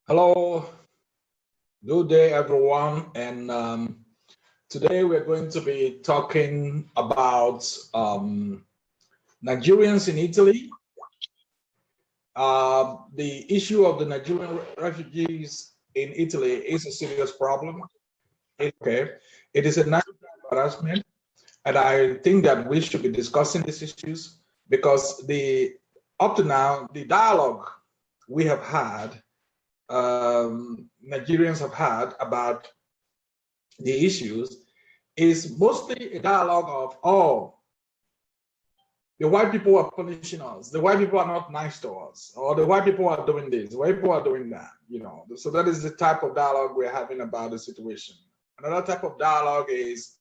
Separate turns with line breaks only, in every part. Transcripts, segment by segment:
Hello, good day, everyone. And today we're going to be talking about Nigerians in Italy. The issue of the Nigerian refugees in Italy is a serious problem. Okay, it is a national harassment, and I think that we should be discussing these issues because up to now the dialogue we have had, Nigerians have had about the issues is mostly a dialogue of, oh, the white people are punishing us, the white people are not nice to us, or the white people are doing this, the white people are doing that, So that is the type of dialogue we're having about the situation. Another type of dialogue is,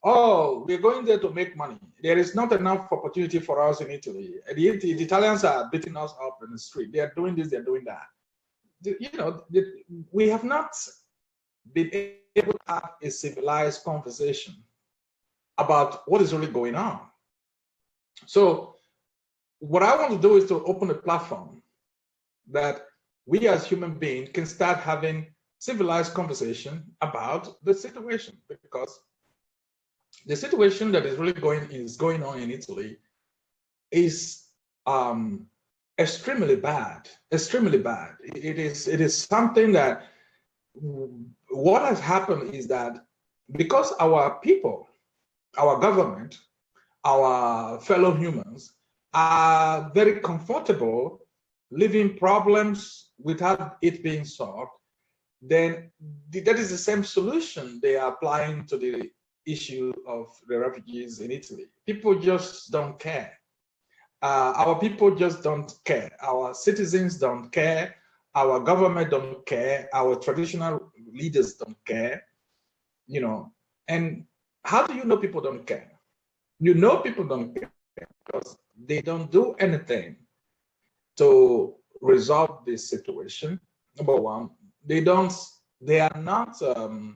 oh, we're going there to make money. There is not enough opportunity for us in Italy. The Italians are beating us up in the street. They are doing this, they're doing that. We have not been able to have a civilized conversation about what is really going on. So what I want to do is to open a platform that we as human beings can start having civilized conversation about the situation, because the situation that is really going on in Italy is extremely bad. It is something that what has happened is that because our people, our government, our fellow humans are very comfortable living problems without it being solved, then that is the same solution they are applying to the issue of the refugees in Italy. People just don't care. Our people just don't care. Our citizens don't care. Our government don't care. Our traditional leaders don't care. And how do you know people don't care? You know people don't care because they don't do anything to resolve this situation. Number one, they are not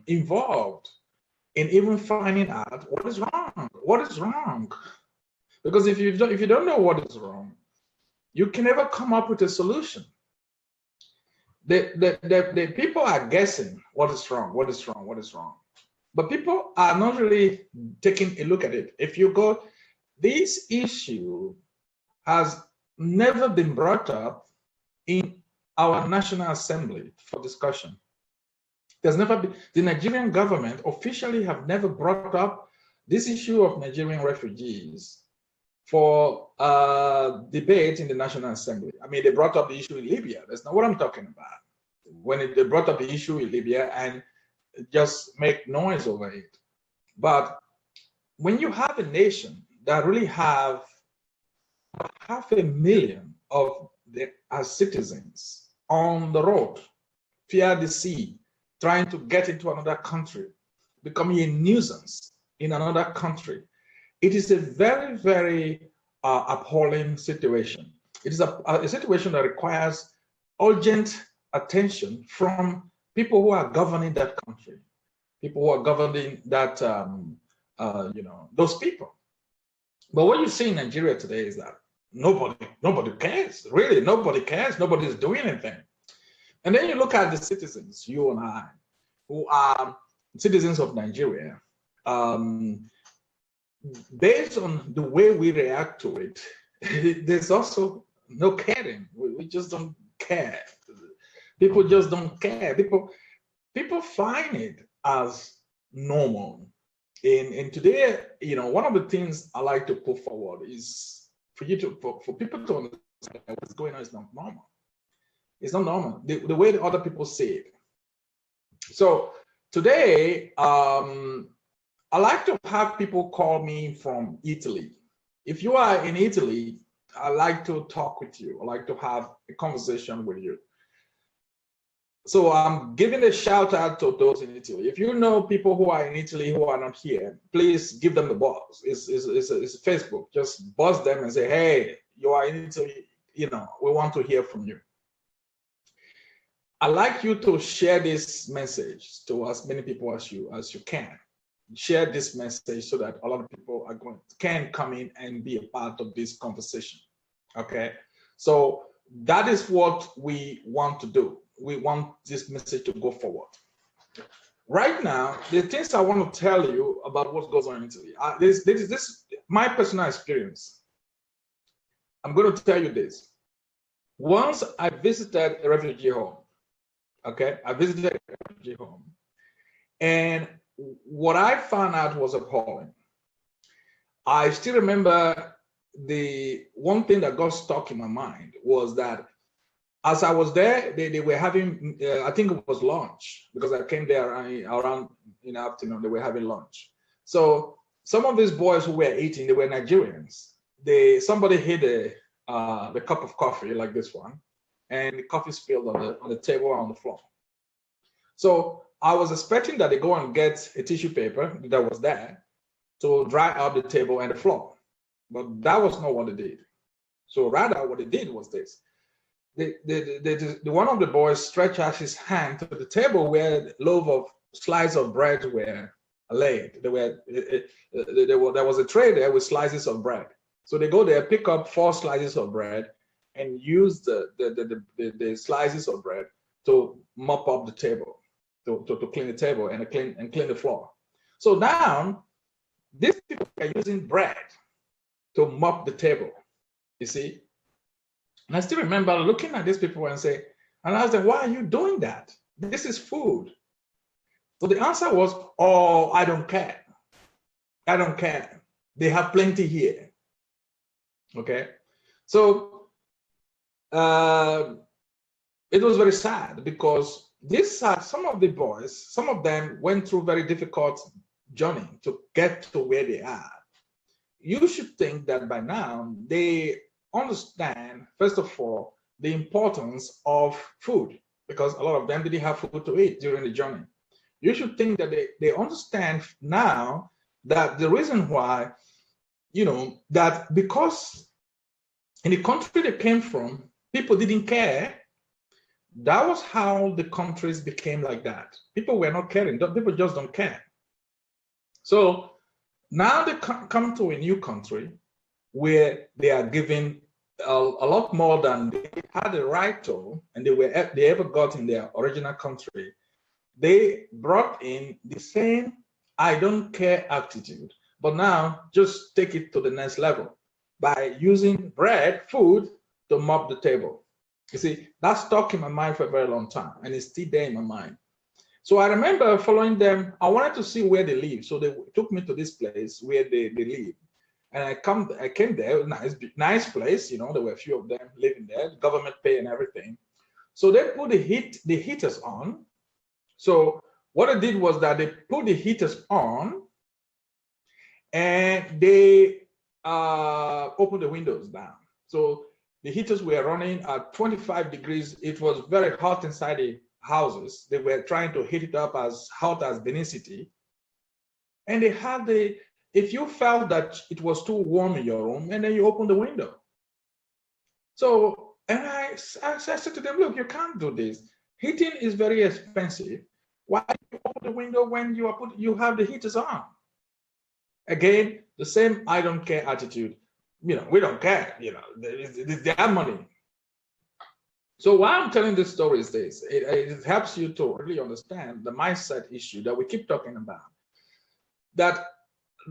involved in even finding out what is wrong. What is wrong? Because if you don't know what is wrong, you can never come up with a solution. The people are guessing what is wrong. But people are not really taking a look at it. If you go, this issue has never been brought up in our National Assembly for discussion. There's never been, the Nigerian government officially have never brought up this issue of Nigerian refugees for debate in the National Assembly. I mean, they brought up the issue in Libya. That's not what I'm talking about. When they brought up the issue in Libya and just make noise over it. But when you have a nation that really have 500,000 of their citizens on the road, fear the sea, trying to get into another country, becoming a nuisance in another country, it is a very, very appalling situation. It is a situation that requires urgent attention from people who are governing that country, people who are governing that, those people. But what you see in Nigeria today is that nobody cares. Really, nobody cares. Nobody is doing anything. And then you look at the citizens, you and I, who are citizens of Nigeria. Based on the way we react to it, there's also no caring. We just don't care. People just don't care. People find it as normal. And today, one of the things I like to put forward is for people to understand that what's going on is not normal. It's not normal. The way that other people see it. So today, I like to have people call me from Italy. If you are in Italy, I like to talk with you. I like to have a conversation with you. So I'm giving a shout out to those in Italy. If you know people who are in Italy who are not here, please give them the buzz. It's Facebook. Just buzz them and say, hey, you are in Italy. We want to hear from you. I'd like you to share this message to as many people as you can. Share this message so that a lot of people can come in and be a part of this conversation. Okay, so that is what we want to do. we want this message to go forward. Right now, the things I want to tell you about what goes on in Italy. This is my personal experience. I'm going to tell you this. Once I visited a refugee home. Okay, I visited a refugee home, and what I found out was appalling. I still remember the one thing that got stuck in my mind was that as I was there, they were having, I think it was lunch, because I came there around in the afternoon, they were having lunch. So some of these boys who were eating, they were Nigerians. Somebody hid the cup of coffee like this one, and the coffee spilled on the table and on the floor. So I was expecting that they go and get a tissue paper that was there to dry out the table and the floor, but that was not what they did. So rather, what they did was this: one of the boys stretched out his hand to the table where the loaf of slices of bread were laid. There was a tray there with slices of bread. So they go there, pick up 4 slices of bread, and use the slices of bread to mop up the table, to clean the table and clean the floor. So now these people are using bread to mop the table. You see, and I still remember looking at these people and ask them, why are you doing that? This is food. So the answer was, oh, I don't care. I don't care. They have plenty here. Okay. So it was very sad because some of the boys, some of them went through very difficult journey to get to where they are. You should think that by now they understand, first of all, the importance of food, because a lot of them didn't have food to eat during the journey. You should think that they understand now that the reason why, that because in the country they came from, people didn't care. That was how the countries became like that. People were not caring. People just don't care. So now they come to a new country where they are given a lot more than they had a right to, and they ever got in their original country. They brought in the same I don't care attitude, but now just take it to the next level by using food to mop the table. You see, that stuck in my mind for a very long time, and it's still there in my mind. So I remember following them. I wanted to see where they live. So they took me to this place where they live. And I came there, nice place, there were a few of them living there, government pay and everything. So they put the heaters on. So what they did was that they put the heaters on and they opened the windows down. So the heaters were running at 25 degrees. It was very hot inside the houses. They were trying to heat it up as hot as Benin City. And they had if you felt that it was too warm in your room, and then you open the window. So, and I said to them, look, you can't do this. Heating is very expensive. Why do you open the window when you have the heaters on? Again, the same I don't care attitude. We don't care, it's their money. So why I'm telling this story is this. It helps you to really understand the mindset issue that we keep talking about. That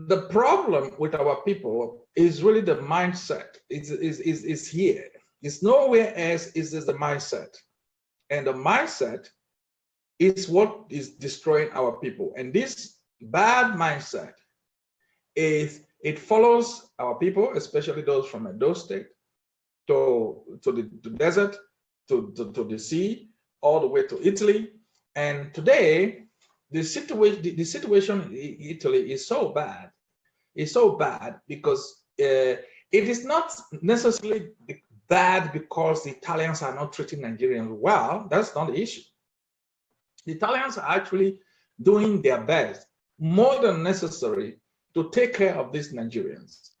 the problem with our people is really the mindset. Is here. It's nowhere else. It's just the mindset. And the mindset is what is destroying our people. And this bad mindset it follows our people, especially those from Edo State, to the desert, to the sea, all the way to Italy. And today, the situation in Italy is so bad. It's so bad because it is not necessarily bad because the Italians are not treating Nigerians well. That's not the issue. The Italians are actually doing their best, more than necessary, to take care of these Nigerians.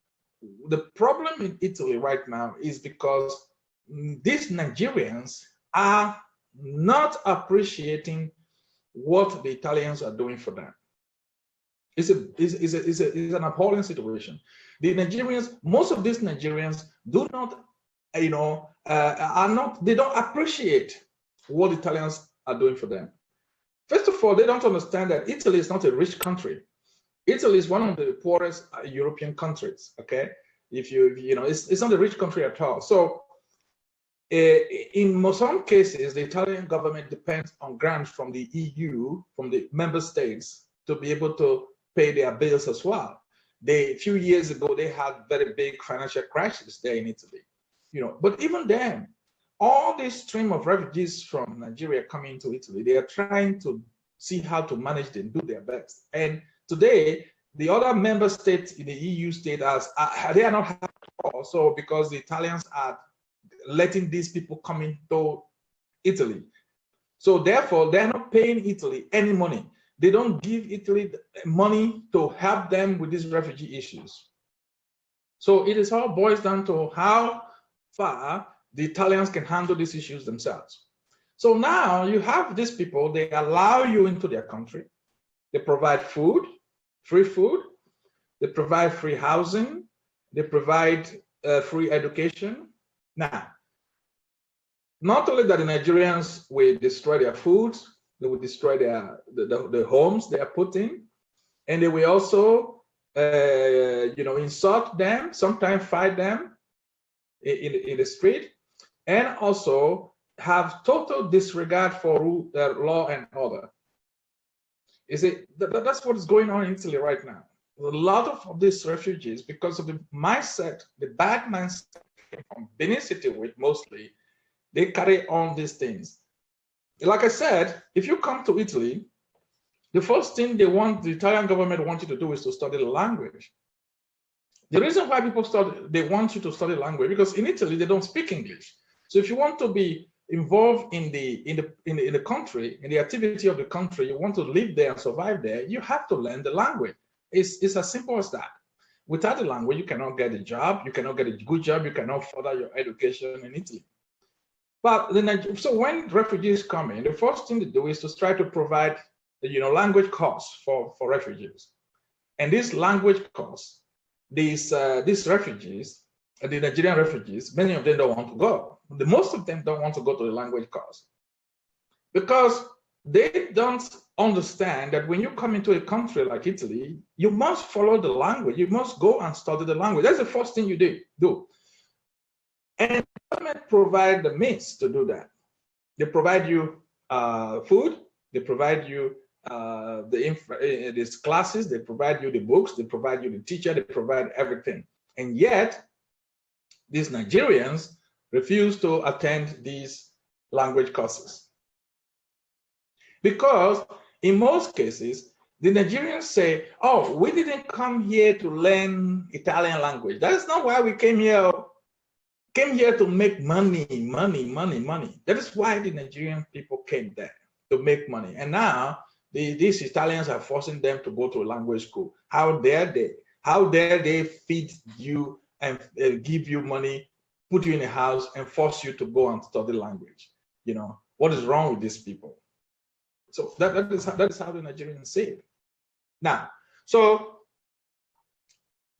The problem in Italy right now is because these Nigerians are not appreciating what the Italians are doing for them. It's an appalling situation. The Nigerians, most of these Nigerians do not, they don't appreciate what Italians are doing for them. First of all, they don't understand that Italy is not a rich country. Italy is one of the poorest European countries. Okay, if you know, it's not a rich country at all. So in some cases, the Italian government depends on grants from the EU, from the member states, to be able to pay their bills as well. A few years ago, they had very big financial crisis there in Italy. You know, but even then, all this stream of refugees from Nigeria coming to Italy, they are trying to see how to manage them, do their best. And today, the other member states in the EU state they are not happy also because the Italians are letting these people come into Italy. So therefore, they're not paying Italy any money. They don't give Italy money to help them with these refugee issues. So it is all boils down to how far the Italians can handle these issues themselves. So now you have these people, they allow you into their country. They provide food, free food. They provide free housing. They provide free education. Now, not only that the Nigerians will destroy their food, they will destroy the homes they are put in, and they will also, insult them, sometimes fight them in the street, and also have total disregard for law and order. You see, that's what is going on in Italy right now. A lot of these refugees, because of the mindset, the bad mindset from Benin City, with mostly, they carry on these things. Like I said, if you come to Italy, the first thing the Italian government wants you to do is to study the language. The reason why they want you to study language, because in Italy, they don't speak English. So if you want to be involved in the country, in the activity of the country, you want to live there and survive there, you have to learn the language. It's as simple as that. Without the language, you cannot get a job, you cannot get a good job, you cannot further your education in Italy. But so when refugees come in, the first thing to do is to try to provide, language courses for refugees. And this language course, these refugees, the Nigerian refugees, many of them don't want to go. Most of them don't want to go to the language course because they don't understand that when you come into a country like Italy, you must follow the language. You must go and study the language. That's the first thing you do. And the government provide the means to do that. They provide you food. They provide you these classes. They provide you the books. They provide you the teacher. They provide everything. And yet, these Nigerians refuse to attend these language courses. Because in most cases, the Nigerians say, oh, we didn't come here to learn Italian language. That is not why we came here. Came here to make money. That is why the Nigerian people came there, to make money. And now these Italians are forcing them to go to a language school. How dare they? How dare they feed you and give you money, put you in a house and force you to go and study language? What is wrong with these people? So that is how the Nigerians say it. Now, so,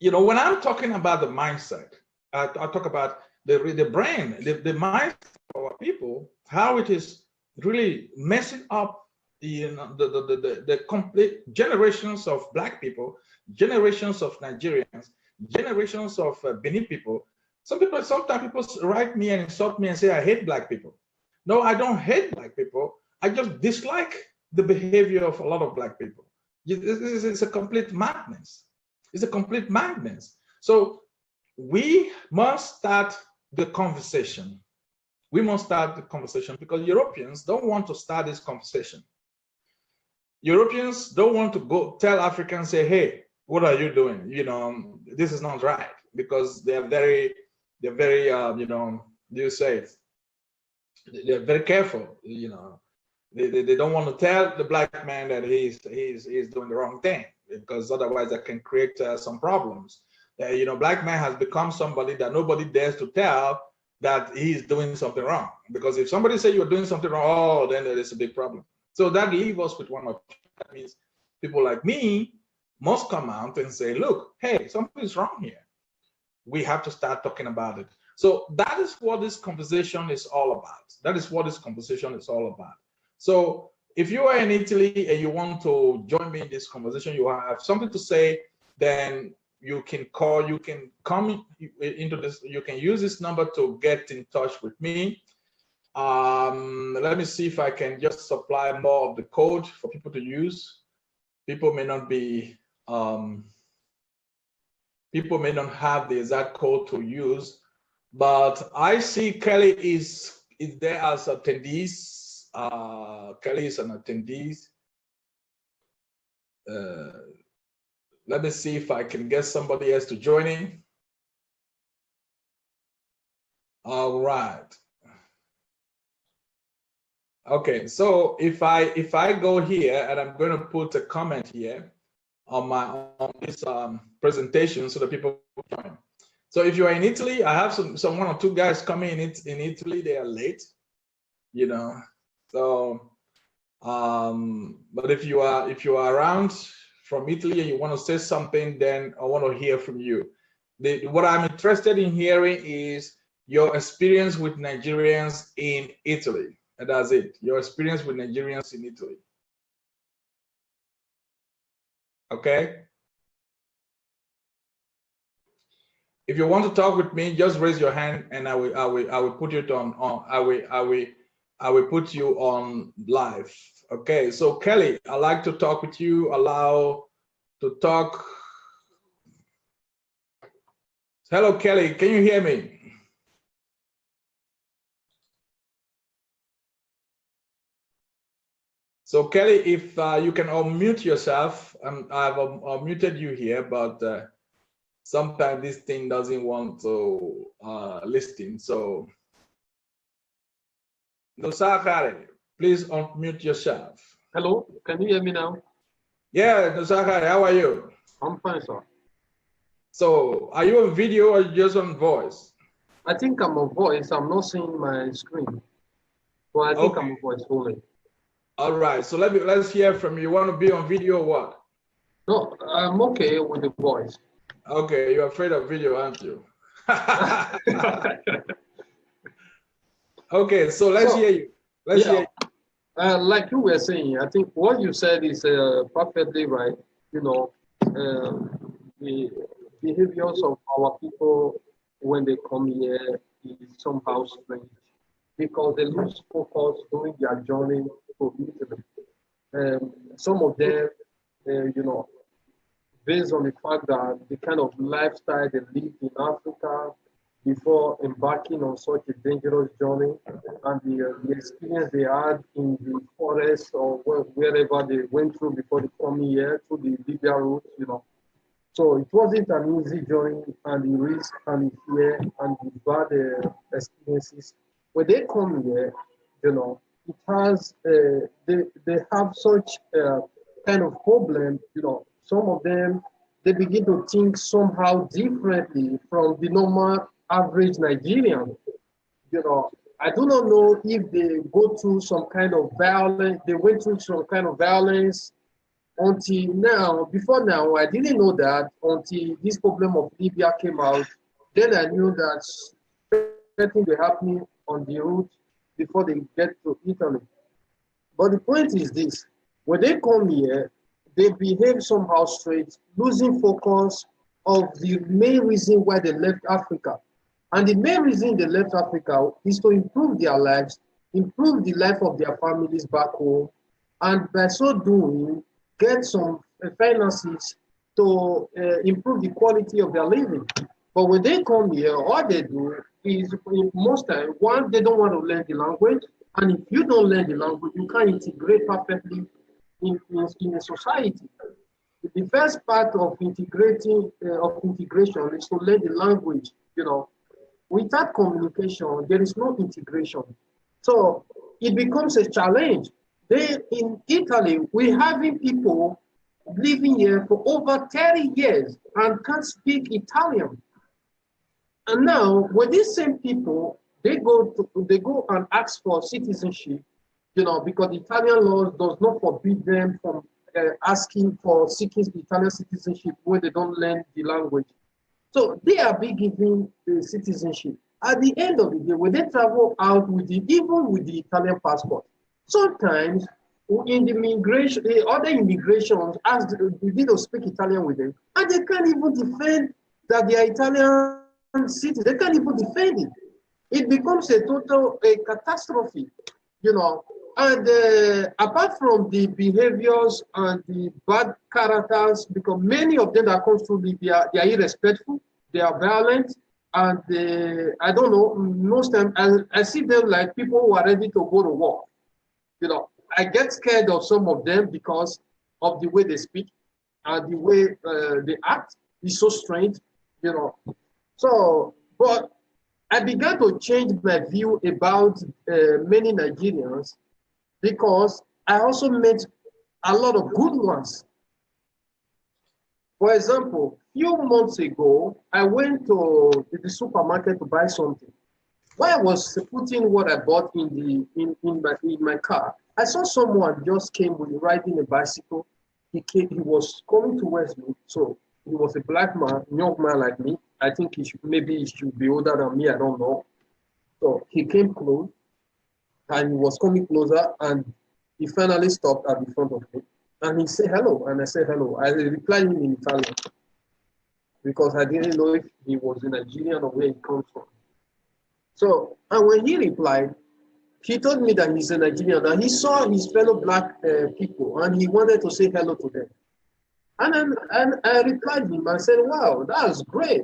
when I'm talking about the mindset, I talk about the brain, the mindset of our people, how it is really messing up the complete generations of Black people, generations of Nigerians, generations of Benin people. Sometimes people write me and insult me and say, I hate Black people. No, I don't hate Black people. I just dislike the behavior of a lot of Black people. It's a complete madness. It's a complete madness. So we must start the conversation. We must start the conversation because Europeans don't want to start this conversation. Europeans don't want to go tell Africans, say, hey, what are you doing? This is not right, because they're very, you say it, they're very careful, They don't want to tell the Black man that he's doing the wrong thing, because otherwise that can create some problems. Black man has become somebody that nobody dares to tell that he's doing something wrong, because if somebody say you're doing something wrong, oh, then there is a big problem. So that leaves us with one option. That means people like me must come out and say, look, hey, something's wrong here. We have to start talking about it. So that is what this conversation is all about. That is what this conversation is all about. So if you are in Italy and you want to join me in this conversation, you have something to say, then you can call, you can come into this, you can use this number to get in touch with me. Let me see if I can just supply more of the code for people to use. People may not be, people may not have the exact code to use, but I see Kelly is there as attendees. Kelly is an attendee. Let me see if I can get somebody else to join in. All right. Okay, so if I go here and I'm going to put a comment here on this presentation so that people join. So if you are in Italy, I have some one or two guys coming in Italy. They are late, you know. So, but if you are around from Italy and you want to say something, then I want to hear from you. What I'm interested in hearing is your experience with Nigerians in Italy. And that's it. Your experience with Nigerians in Italy. Okay. If you want to talk with me, just raise your hand, and I will put you on. I will put you on live. Okay. So Kelly, I like to talk with you. Allow to talk. Hello, Kelly. Can you hear me? So Kelly, if you can unmute yourself, I've unmuted you here, but sometimes this thing doesn't want to listen. So, Nosakari, please unmute yourself.
Hello, can you hear me now?
Yeah, Nosakari, how are you?
I'm fine, sir.
So, are you on video or just on voice?
I think I'm on voice. I'm not seeing my screen. Well, I think I'm on voice only.
All right, so let's hear from you. You want to be on video or what?
No, I'm okay with the voice.
Okay, you're afraid of video, aren't you? Okay, so let's hear you. Let's hear you.
Like you were saying, I think what you said is perfectly right. You know, the behaviors of our people when they come here is somehow strange because they lose focus during their journey to Italy. Some of them, you know, based on the fact that the kind of lifestyle they lived in Africa before embarking on such a dangerous journey and the experience they had in the forest or wherever they went through before they come here through the Libya route, you know. So it wasn't an easy journey, and the risk and the fear and the bad experiences. When they come here, you know, it has, they have such kind of problem, you know, some of them, they begin to think somehow differently from the normal average Nigerian. You know, I do not know if they go through some kind of violence, they went through some kind of violence until now. Before now, I didn't know that until this problem of Libya came out. Then I knew that something will happen on the route before they get to Italy. But the point is this, when they come here, they behave somehow straight, losing focus of the main reason why they left Africa. And the main reason they left Africa is to improve their lives, improve the life of their families back home, and by so doing, get some finances to improve the quality of their living. But when they come here, all they do is, most time, one, they don't want to learn the language. And if you don't learn the language, you can't integrate perfectly in a society. The first part of integration is to learn the language. You know, without communication, there is no integration. So it becomes a challenge. In Italy, we're having people living here for over 30 years and can't speak Italian. And now, with these same people, they go and ask for citizenship, you know, because the Italian law does not forbid them from seeking Italian citizenship when they don't learn the language. So they are being given the citizenship. at the end of the day, when they travel out with the, even with the Italian passport, sometimes in the migration, other immigrations, ask we need to speak Italian with them, and they can't even defend that they are Italian citizens. They can't even defend it. It becomes a total catastrophe, you know. And apart from the behaviors and the bad characters, because many of them that come through Libya, they are irrespectful, they are violent, and I don't know, most times I see them like people who are ready to go to war. You know, I get scared of some of them because of the way they speak and the way they act. It's so strange, you know. So, but I began to change my view about many Nigerians because I also met a lot of good ones. For example, a few months ago, I went to the supermarket to buy something. While I was putting what I bought in my car, I saw someone just came with riding a bicycle. He was coming towards me. So he was a black man, young man like me. I think maybe he should be older than me. I don't know. So he came close, and he was coming closer, and he finally stopped at the front of me. And he said hello, and I said hello. I replied him in Italian because I didn't know if he was a Nigerian or where he comes from. So, and when he replied, he told me that he's a Nigerian, and he saw his fellow black people, and he wanted to say hello to them. And I replied him and said, wow, that's great.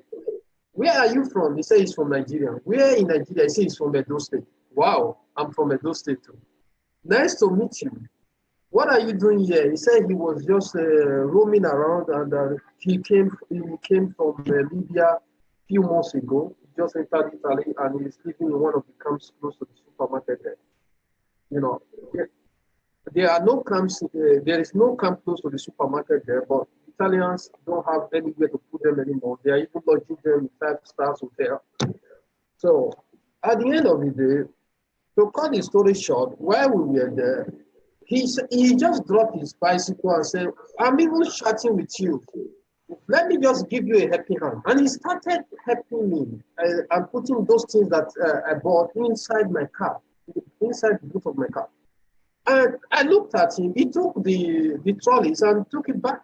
Where are you from? He said he's from Nigeria. Where in Nigeria? He said he's from Edo State. Wow, I'm from Edo State too. Nice to meet you. What are you doing here? He said he was just roaming around, and he came from Libya a few months ago. He just entered Italy, and he's living in one of the camps close to the supermarket there. You know, there are no camps. There is no camp close to the supermarket there, but Italians don't have anywhere to put them anymore. They are even lodging them in 5-star hotel. So at the end of the day, to cut the story short, while we were there, he just dropped his bicycle and said, I'm even chatting with you. Let me just give you a happy hand. And he started helping me and putting those things that I bought inside my car, inside the boot of my car. And I looked at him. He took the trolleys and took it back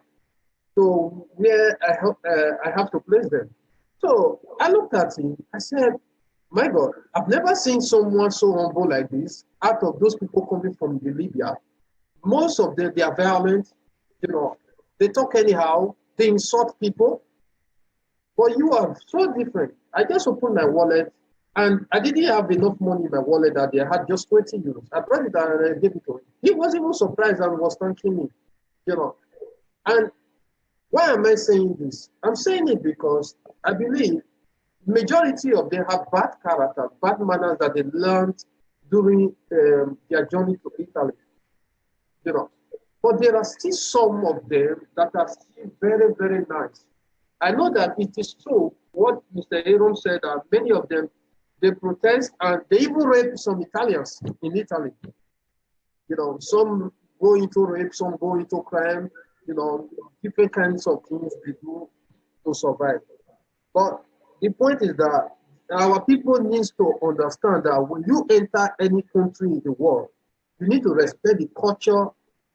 to where I have to place them. So I looked at him. I said, my God, I've never seen someone so humble like this out of those people coming from Libya. Most of them, they are violent. You know, they talk anyhow. They insult people. But you are so different. I just opened my wallet, and I didn't have enough money in my wallet that day. I had just 20 euros. I brought it and I gave it to him. He was even surprised and was thanking me. You know, and why am I saying this? I'm saying it because I believe majority of them have bad character, bad manners that they learned during their journey to Italy. You know, but there are still some of them that are still very, very nice. I know that it is true what Mr. Aroms said, that many of them, they protest and they even rape some Italians in Italy. You know, some go into rape, some go into crime, you know, different kinds of things they do to survive. But the point is that our people need to understand that when you enter any country in the world, you need to respect the culture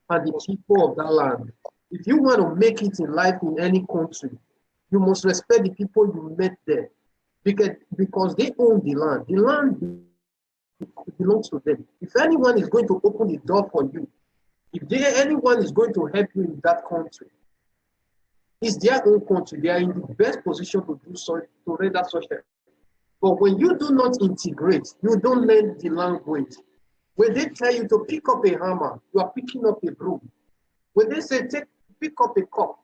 and the people of that land. If you want to make it in life in any country, you must respect the people you met there, because they own the land. The land belongs to them. If anyone is going to open the door for you, anyone is going to help you in that country, it's their own country. They are in the best position to do so, to render such help. But when you do not integrate, you don't learn the language. When they tell you to pick up a hammer, you are picking up a broom. When they say pick up a cup,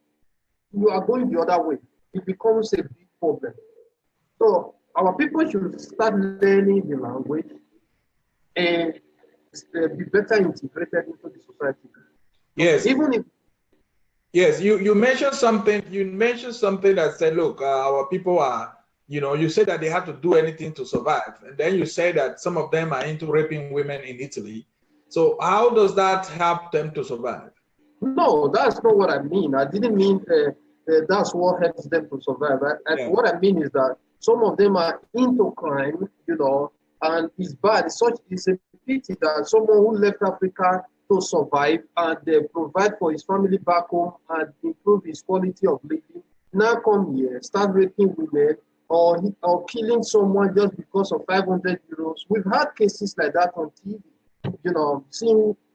you are going the other way. It becomes a big problem. So our people should start learning the language and be better integrated into the society.
Yes.
Even if
Yes, you mentioned something. You mentioned something that said, look, our people are, you know, you said that they have to do anything to survive, and then you say that some of them are into raping women in Italy. So how does that help them to survive?
No, that's not what I mean. I didn't mean that's what helps them to survive. What I mean is that Some of them are into crime, you know, and it's bad. It's a pity that someone who left Africa to survive and provide for his family back home and improve his quality of living, now come here, start raping women or killing someone just because of 500 euros. We've had cases like that on TV. You know,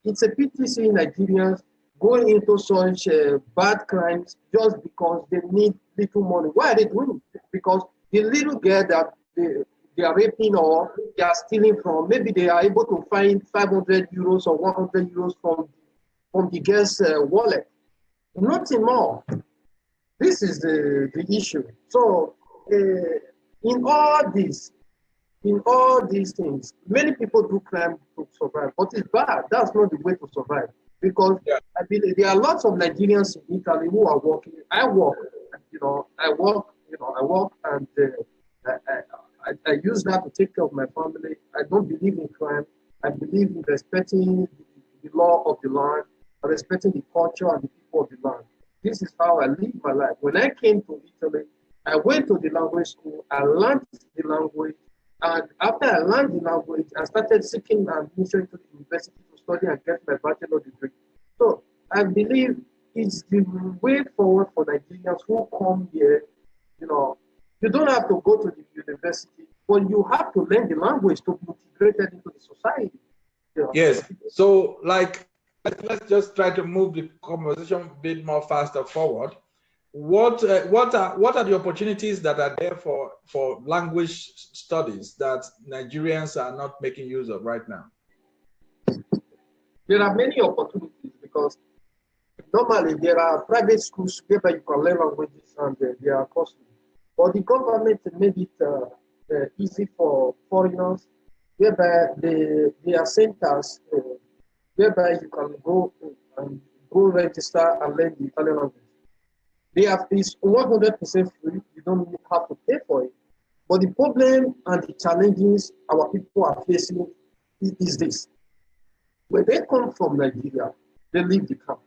it's a pity seeing Nigerians going into such bad crimes just because they need little money. Why are they doing it? Because the little girl that they are raping or they are stealing from, maybe they are able to find 500 euros or 100 euros from the girl's wallet. Nothing more. This is the issue. So in all these things, many people do crime to survive, but it's bad. That's not the way to survive. Because I believe there are lots of Nigerians in Italy who are working. I work, and I use that to take care of my family. I don't believe in crime. I believe in respecting the law of the land, respecting the culture and the people of the land. This is how I live my life. When I came to Italy, I went to the language school. I learned the language. And after I learned the language, I started seeking admission to the university to study and get my bachelor degree. So I believe it's the way forward for Nigerians who come here. You know, you don't have to go to the university, but you have to learn the language to be integrated into the society. You know?
Yes. So, like, let's just try to move the conversation a bit more faster forward. What are the opportunities that are there for language studies that Nigerians are not making use of right now?
There are many opportunities because normally there are private schools where you can learn languages and they are costly. But the government made it easy for foreigners, whereby they are centers whereby you can go register and learn the Italian language. They have this 100% free. You don't even have to pay for it. But the problem and the challenges our people are facing is this. When they come from Nigeria, they leave the camp.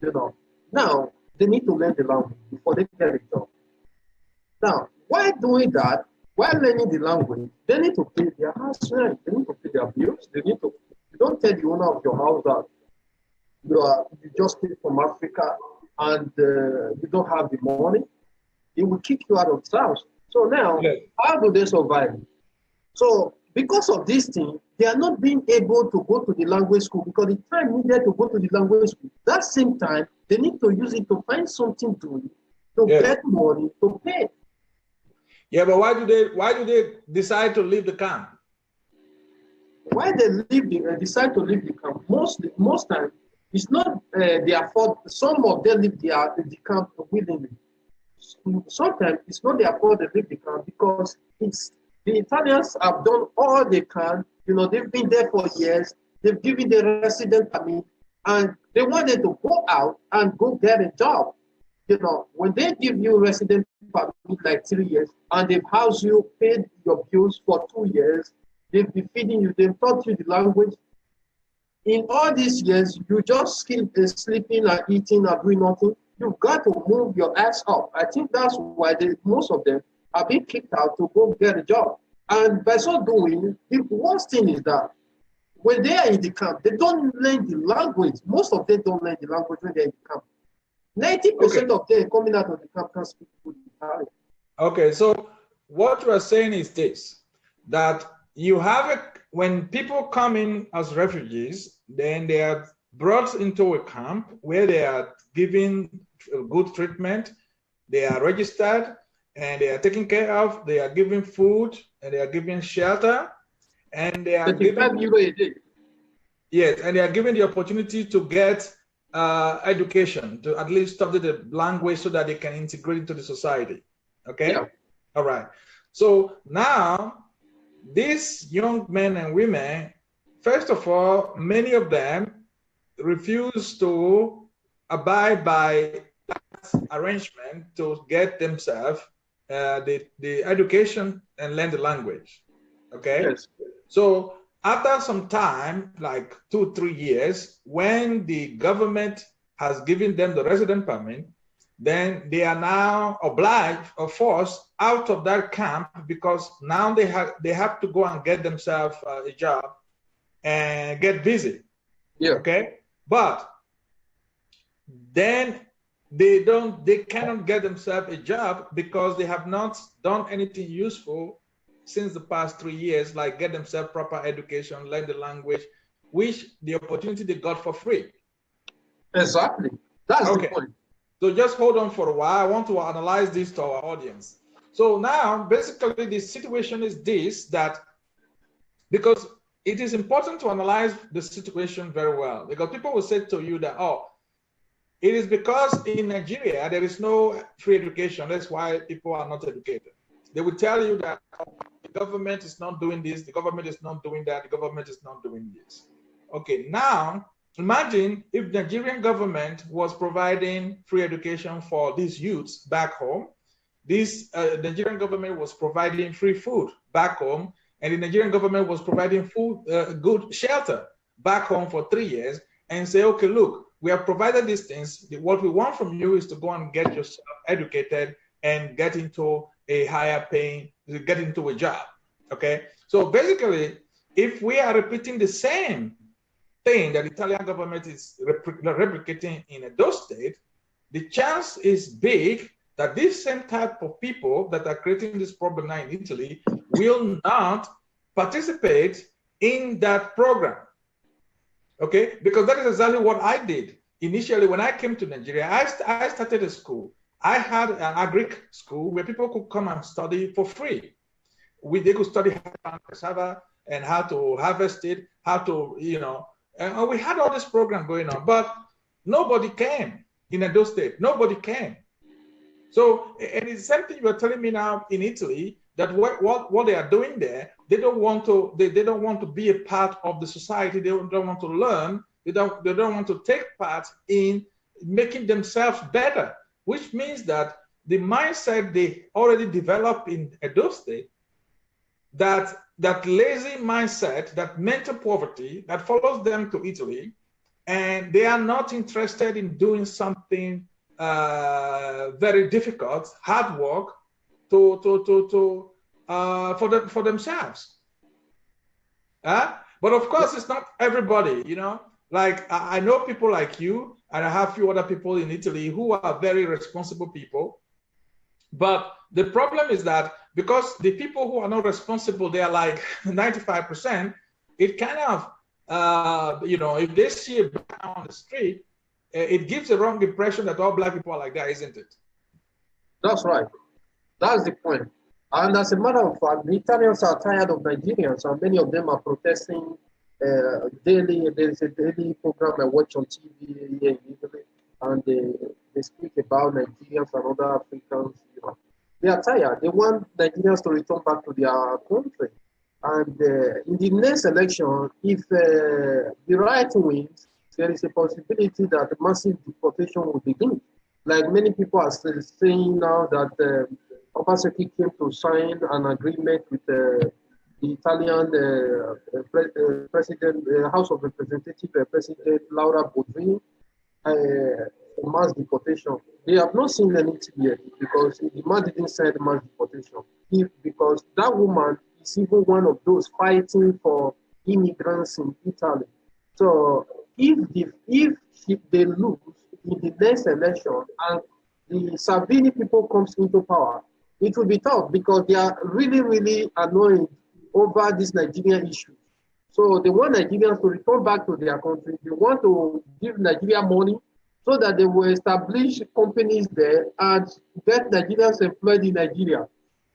You know, now they need to learn the language before they get a job. Now, while doing that, while learning the language, they need to pay their house rent. They need to pay their bills. You don't tell the owner of your house that you just came from Africa and you don't have the money. He will kick you out of the house. So now, how do they survive? So because of this thing, they are not being able to go to the language school because the time needed to go to the language school, that same time, they need to use it to find something to do, to get money, to pay.
Yeah, but why do they decide to leave the camp?
Why they decide to leave the camp? Most times, it's not they afford. Some of them leave the camp willingly. Sometimes it's not their fault they leave the camp because it's the Italians have done all they can. You know, they've been there for years. They've given the resident permit, and they wanted to go out and go get a job. You know, when they give you resident permit like 3 years, and they've housed you, paid your bills for 2 years, they've been feeding you, they've taught you the language. In all these years, you just keep sleeping and eating and doing nothing. You've got to move your ass up. I think that's why most of them are being kicked out to go get a job. And by so doing, the worst thing is that when they are in the camp, they don't learn the language. Most of them don't learn the language when they're in the camp. 90% of them coming out of the camp can speak good Italian.
Okay, so what we're saying is this, that you have when people come in as refugees, then they are brought into a camp where they are given good treatment, they are registered, and they are taken care of, they are given food, and they are given shelter, and they are given
€35 a day.
Yes, and they are given the opportunity to get education, to at least study the language so that they can integrate into the society. Okay?
Yeah.
All right. So now, these young men and women, first of all, many of them refuse to abide by that arrangement to get themselves the education and learn the language. Okay?
Yes.
So after some time, like 2-3 years, when the government has given them the resident permit, then they are now obliged or forced out of that camp because now they have to go and get themselves a job and get busy.
Yeah.
Okay, but then they cannot get themselves a job because they have not done anything useful since the past 3 years, like get themselves proper education, learn the language, which the opportunity they got for free.
Exactly. That's
okay.
the point.
So just hold on for a while. I want to analyze this to our audience. So now, basically, the situation is this, that because it is important to analyze the situation very well, because people will say to you that, oh, it is because in Nigeria, there is no free education. That's why people are not educated. They will tell you that the government is not doing this, the government is not doing that, the government is not doing this. Okay, now, imagine if the Nigerian government was providing free education for these youths back home. This Nigerian government was providing free food back home, and the Nigerian government was providing food, good shelter back home for 3 years, and say, okay, look, we have provided these things. What we want from you is to go and get yourself educated and get into a higher paying, get into a job. Okay, so basically, if we are repeating the same thing that the Italian government is replicating in Edo State, the chance is big that this same type of people that are creating this problem now in Italy will not participate in that program. Okay, because that is exactly what I did. Initially, when I came to Nigeria, I started a school. I had an agric school where people could come and study for free. They could study how to plant cassava and how to harvest it, how to, and we had all this program going on, but nobody came in Edo State. Nobody came. So, and it's something you're telling me now in Italy, that what they are doing there, they don't want to be a part of the society. They don't want to learn. They don't want to take part in making themselves better, which means that the mindset they already developed in Edo State, that lazy mindset, that mental poverty that follows them to Italy, and they are not interested in doing something very difficult, hard work for themselves. But of course, it's not everybody, Like I know people like you, and I have a few other people in Italy who are very responsible people. But the problem is that because the people who are not responsible, they are like 95%, it kind of, if they see a black man on the street, it gives a wrong impression that all black people are like that, isn't it?
That's right. That's the point. And as a matter of fact, the Italians are tired of Nigerians, and many of them are protesting daily. There is a daily program I watch on TV here in Italy, and they speak about Nigerians and other Africans. They are tired. They want Nigerians to return back to their country. And in the next election, if the right wins, there is a possibility that massive deportation will begin. Like many people are still saying now that Obaseki came to sign an agreement with the Italian President, House of Representatives President Laura Boldrini, for mass deportation. They have not seen anything yet because the man didn't sign the mass deportation. Because that woman is even one of those fighting for immigrants in Italy. So if they lose in the next election and the Salvini people comes into power, it will be tough because they are really, really annoyed over this Nigerian issue. So they want Nigerians to return back to their country. They want to give Nigeria money so that they will establish companies there and get Nigerians employed in Nigeria.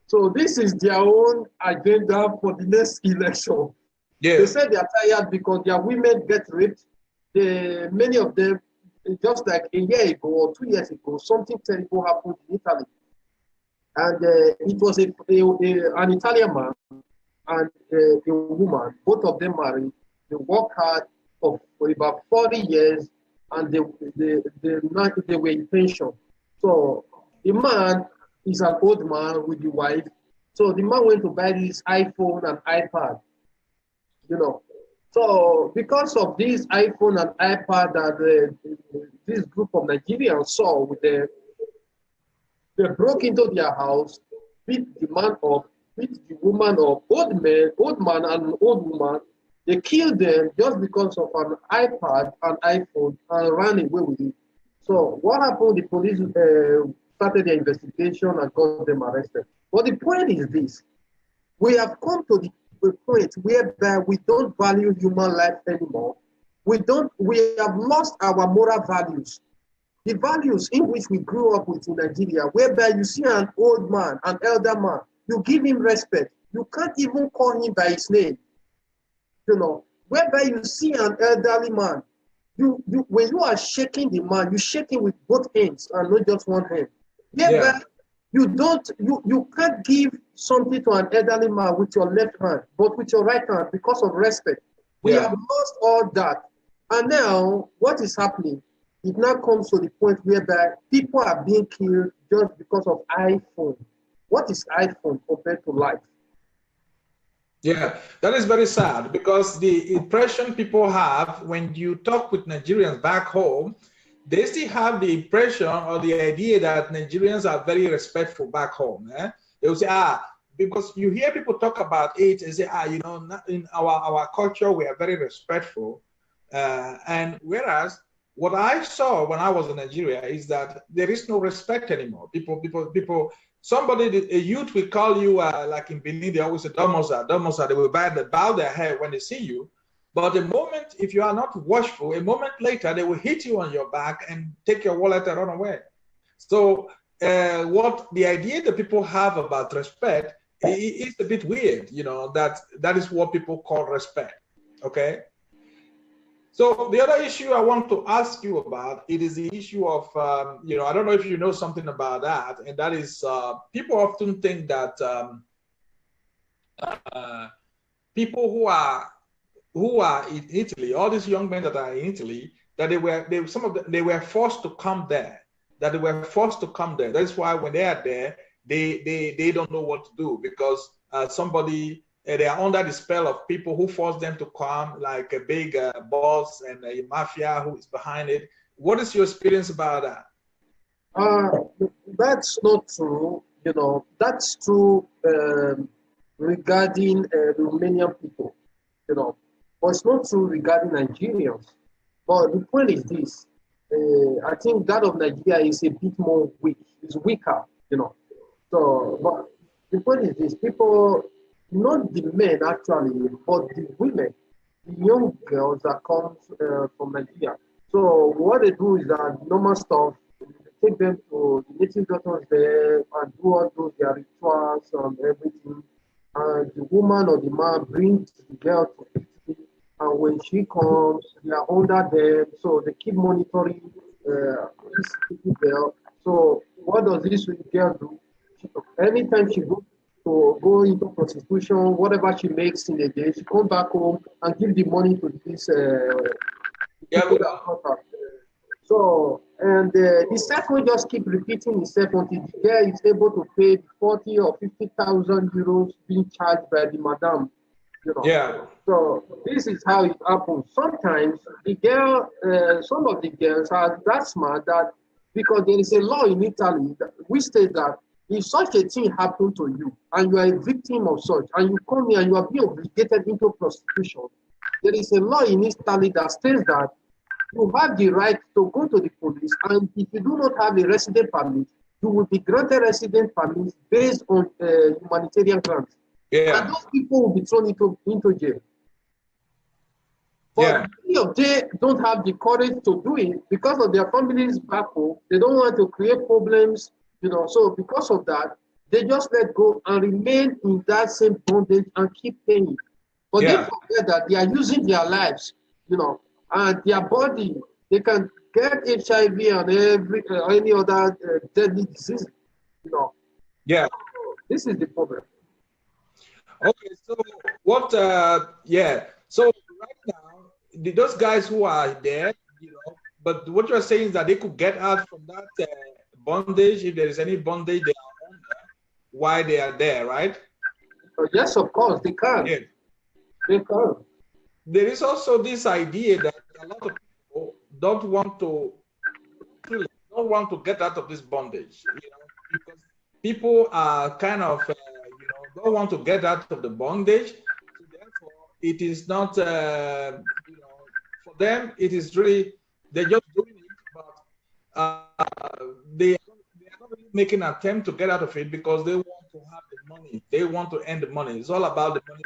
So this is their own agenda for the next election. Yeah. They say they are tired because their women get raped. Many of them, just like a year ago or 2 years ago, something terrible happened in Italy. And it was an Italian man and a woman, both of them married. They worked hard for about 40 years and they were in pension. So the man is an old man with the wife. So the man went to buy this iPhone and iPad, So because of this iPhone and iPad that this group of Nigerians saw with them, They broke into their house, beat the man up, beat the woman up, old man and old woman. They killed them just because of an iPad, an iPhone, and ran away with it. So what happened? The police started their investigation and got them arrested. But the point is this: we have come to the point whereby we don't value human life anymore. We have lost our moral values. The values in which we grew up with in Nigeria, whereby you see an old man, an elder man, you give him respect. You can't even call him by his name. Whereby you see an elderly man, when you are shaking the man, you shake him with both hands and not just one hand. Whereby you can't give something to an elderly man with your left hand, but with your right hand because of respect. We have lost all that. And now what is happening? It now comes to the point whereby people are being killed just because of iPhone. What is iPhone compared to life?
Yeah, that is very sad, because the impression people have when you talk with Nigerians back home, they still have the impression or the idea that Nigerians are very respectful back home. They will say, because you hear people talk about it and say, in our culture, we are very respectful. And whereas what I saw when I was in Nigeria is that there is no respect anymore. A youth will call you, like in Benin, they always say, Domosa, Domosa. They will bow their head when they see you. But the moment, if you are not watchful, a moment later, they will hit you on your back and take your wallet and run away. So what the idea that people have about respect is a bit weird, that is what people call respect, okay? So the other issue I want to ask you about, it is the issue of, I don't know if you know something about that, and that is people often think that people who are in Italy, all these young men that are in Italy, that they were forced to come there, that they were forced to come there. That's why when they are there, they don't know what to do, because they are under the spell of people who force them to come, like a big boss and a mafia who is behind it. What is your experience about that?
That's not true. That's true regarding Romanian people, but it's not true regarding Nigerians. But the point is this: I think that of Nigeria is a bit more weak. It's weaker, So, but the point is this: people. Not the men actually, but the women, the young girls that come from Nigeria. So what they do is that normal stuff, they take them to the native doctors there and do all those their rituals and everything. And the woman or the man brings the girl to Italy, and when she comes, they are under them, so they keep monitoring this little girl. So what does this girl do? Anytime she goes to go into prostitution, whatever she makes in a day, she come back home and give the money to this people that caught her. So, and the cycle just keep repeating itself until the girl is able to pay 40 or 50,000 euros being charged by the madam.
Yeah.
So this is how it happens. Sometimes the girl, some of the girls are that smart that because there is a law in Italy which states that if such a thing happened to you and you are a victim of such, and you come here and you are being obligated into prostitution, there is a law in Italy that states that you have the right to go to the police, and if you do not have a resident permit, you will be granted resident permit based on humanitarian grounds.
Yeah.
And those people will be thrown into jail. But many of them don't have the courage to do it because of their families back home. They don't want to create problems. So because of that, they just let go and remain in that same bondage and keep paying. But they forget that they are using their lives, and their body, they can get HIV and any other deadly disease,
Yeah.
This is the problem.
Okay, so what, so right now, those guys who are there, but what you're saying is that they could get out from that bondage, if there is any bondage they are under, while they are there, right?
Yes, of course, they can.
Yeah.
They can.
There is also this idea that a lot of people don't want to get out of this bondage, people are kind of, don't want to get out of the bondage. So therefore, it is not, for them, it is really, they're just doing it, but they are not really making an attempt to get out of it because they want to have the money. They want to earn the money. It's all about the money.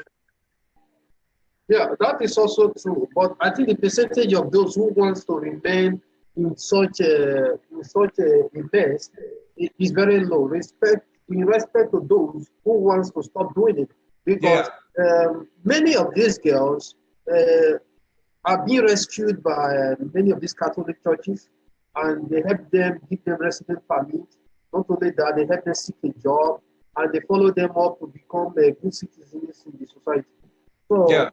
Yeah, that is also true. But I think the percentage of those who wants to remain in such a mess is very low. In respect to those who wants to stop doing it, because many of these girls are being rescued by many of these Catholic churches, and they help them, give them resident permit. Not only that, they help them seek a job, and they follow them up to become good citizens in the society. So
Yeah.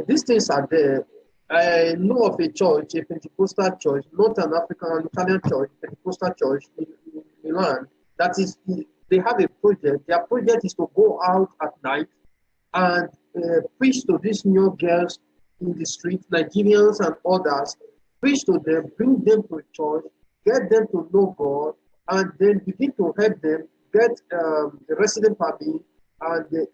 these things are there. I know of a church, a Pentecostal church, not an African Italian church, Pentecostal church in Milan. That is, they have a project. Their project is to go out at night and preach to these new girls in the street, Nigerians and others. Preach to them, bring them to church, get them to know God, and then begin to help them get the resident permit and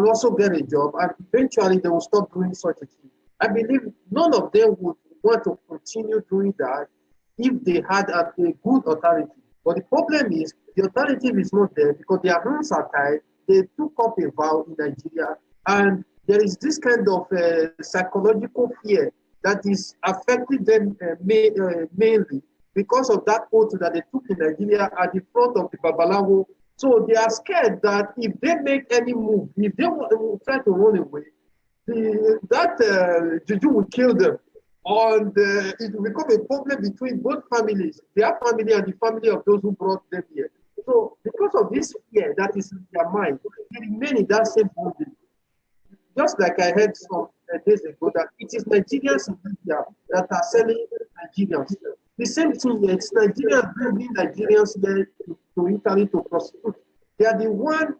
also get a job, and eventually they will stop doing such a thing. I believe none of them would want to continue doing that if they had a good authority. But the problem is the authority is not there because their hands are tied. They took up a vow in Nigeria, and there is this kind of psychological fear that is affecting them mainly because of that oath that they took in Nigeria at the front of the Babalawo. So they are scared that if they make any move, if they try to run away, that juju will kill them. And it will become a problem between both families, their family and the family of those who brought them here. So because of this fear that is in their mind, they remain in that same bondage. Just like I heard some days ago that it is Nigerians in India that are selling Nigerians. The same thing here, it's Nigerians bringing Nigerians there to Italy to prostitute. They are the one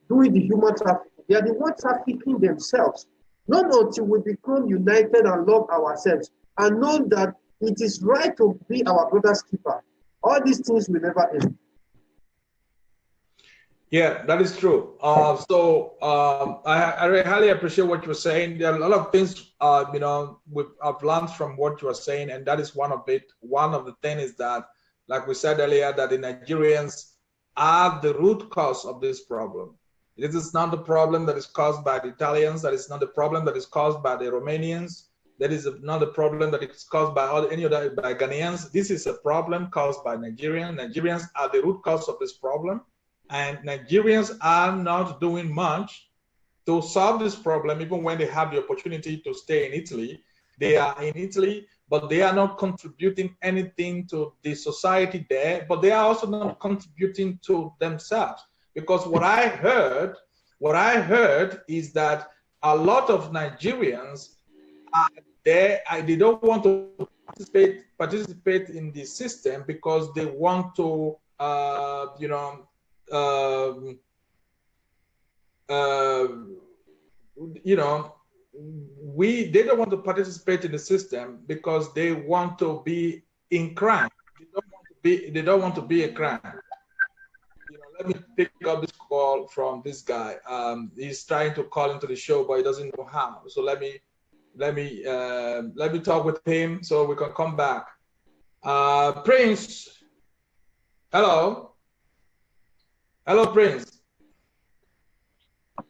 doing the human trafficking. They are the one trafficking themselves. Not until we become united and love ourselves and know that it is right to be our brother's keeper. All these things will never end.
Yeah, that is true. I really highly appreciate what you're saying. There are a lot of things, I've learned from what you are saying, and that is one of it. One of the things is that, like we said earlier, that the Nigerians are the root cause of this problem. This is not the problem that is caused by the Italians. That is not the problem that is caused by the Romanians. That is not the problem that is caused by any other by Ghanaians. This is a problem caused by Nigerians. Nigerians are the root cause of this problem. And Nigerians are not doing much to solve this problem, even when they have the opportunity to stay in Italy. They are in Italy, but they are not contributing anything to the society there, but they are also not contributing to themselves. Because what I heard is that a lot of Nigerians are there, they don't want to participate in the system because they want to, they don't want to participate in the system because they want to be in crime. They don't want to be a crime. Let me pick up this call from this guy. He's trying to call into the show, but he doesn't know how. So let me talk with him so we can come back. Prince, hello, Prince.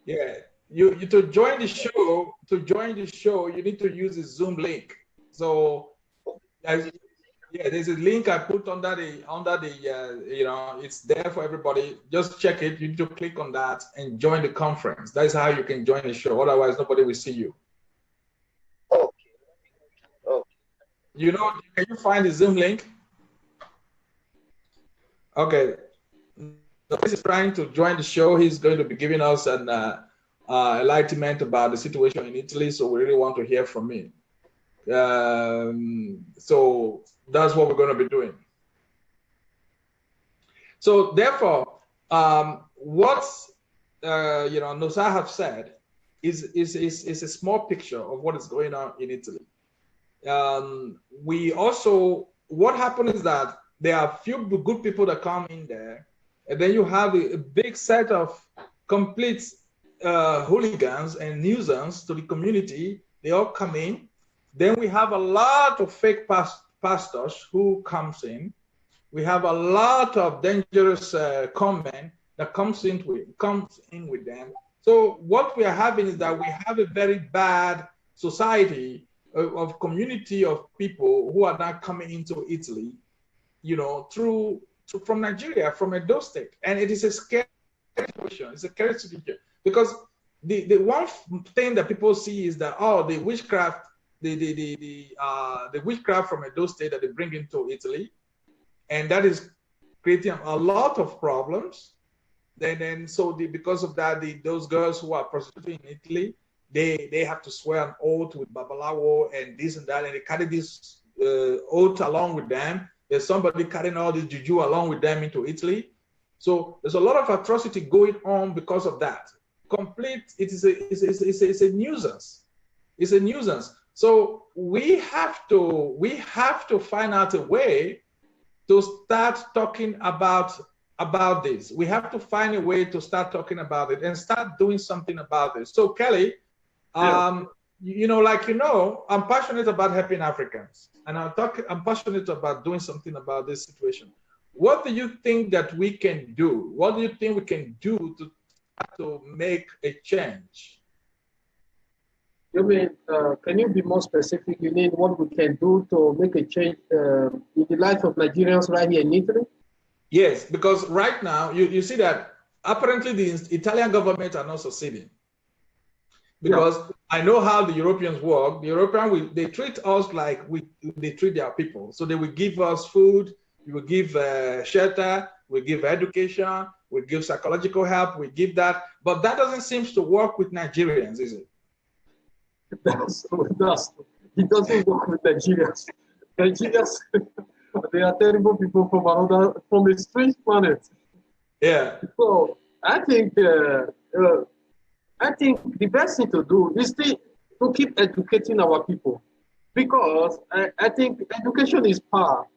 Yeah, you to join the show. You need to use the Zoom link. So, there's a link I put under the it's there for everybody. Just check it. You need to click on that and join the conference. That is how you can join the show. Otherwise, nobody will see you.
Okay.
Can you find the Zoom link? Okay. This is trying to join the show. He's going to be giving us an enlightenment about the situation in Italy. So we really want to hear from him. So that's what we're going to be doing. So therefore, what Nosa have said is a small picture of what is going on in Italy. We also, what happened is that there are few good people that come in there, and then you have a big set of complete hooligans and nuisance to the community. They all come in. Then we have a lot of fake pastors who comes in. We have a lot of dangerous conmen that comes in with them. So what we are having is that we have a very bad society of community of people who are now coming into Italy, you know, from Nigeria, from Edo State, and it is a scary situation. It's a scary situation because the one thing that people see is that the witchcraft, the witchcraft from Edo State that they bring into Italy, and that is creating a lot of problems. Because of that, those girls who are prostituting in Italy, they have to swear an oath with babalawo and this and that, and they carry this oath along with them. There's somebody carrying all this juju along with them into Italy. So there's a lot of atrocity going on because of that. It's a nuisance. It's a nuisance. So we have to find out a way to start talking about this. We have to find a way to start talking about it and start doing something about this. So Kelly, I'm passionate about helping Africans, and I'm passionate about doing something about this situation. What do you think that we can do? What do you think we can do to make a change?
You mean, can you be more specific? You mean what we can do to make a change in the life of Nigerians right here in Italy?
Yes, because right now you see that apparently the Italian government are not succeeding. Because I know how the Europeans work. The Europeans, they treat us like they treat their people. So they will give us food, we will give shelter, we give education, we give psychological help, we give that. But that doesn't seem to work with Nigerians, is it?
It doesn't work with Nigerians. Nigerians, they are terrible people from a strange planet.
Yeah.
So I think the best thing to do is to keep educating our people, because I think education is power.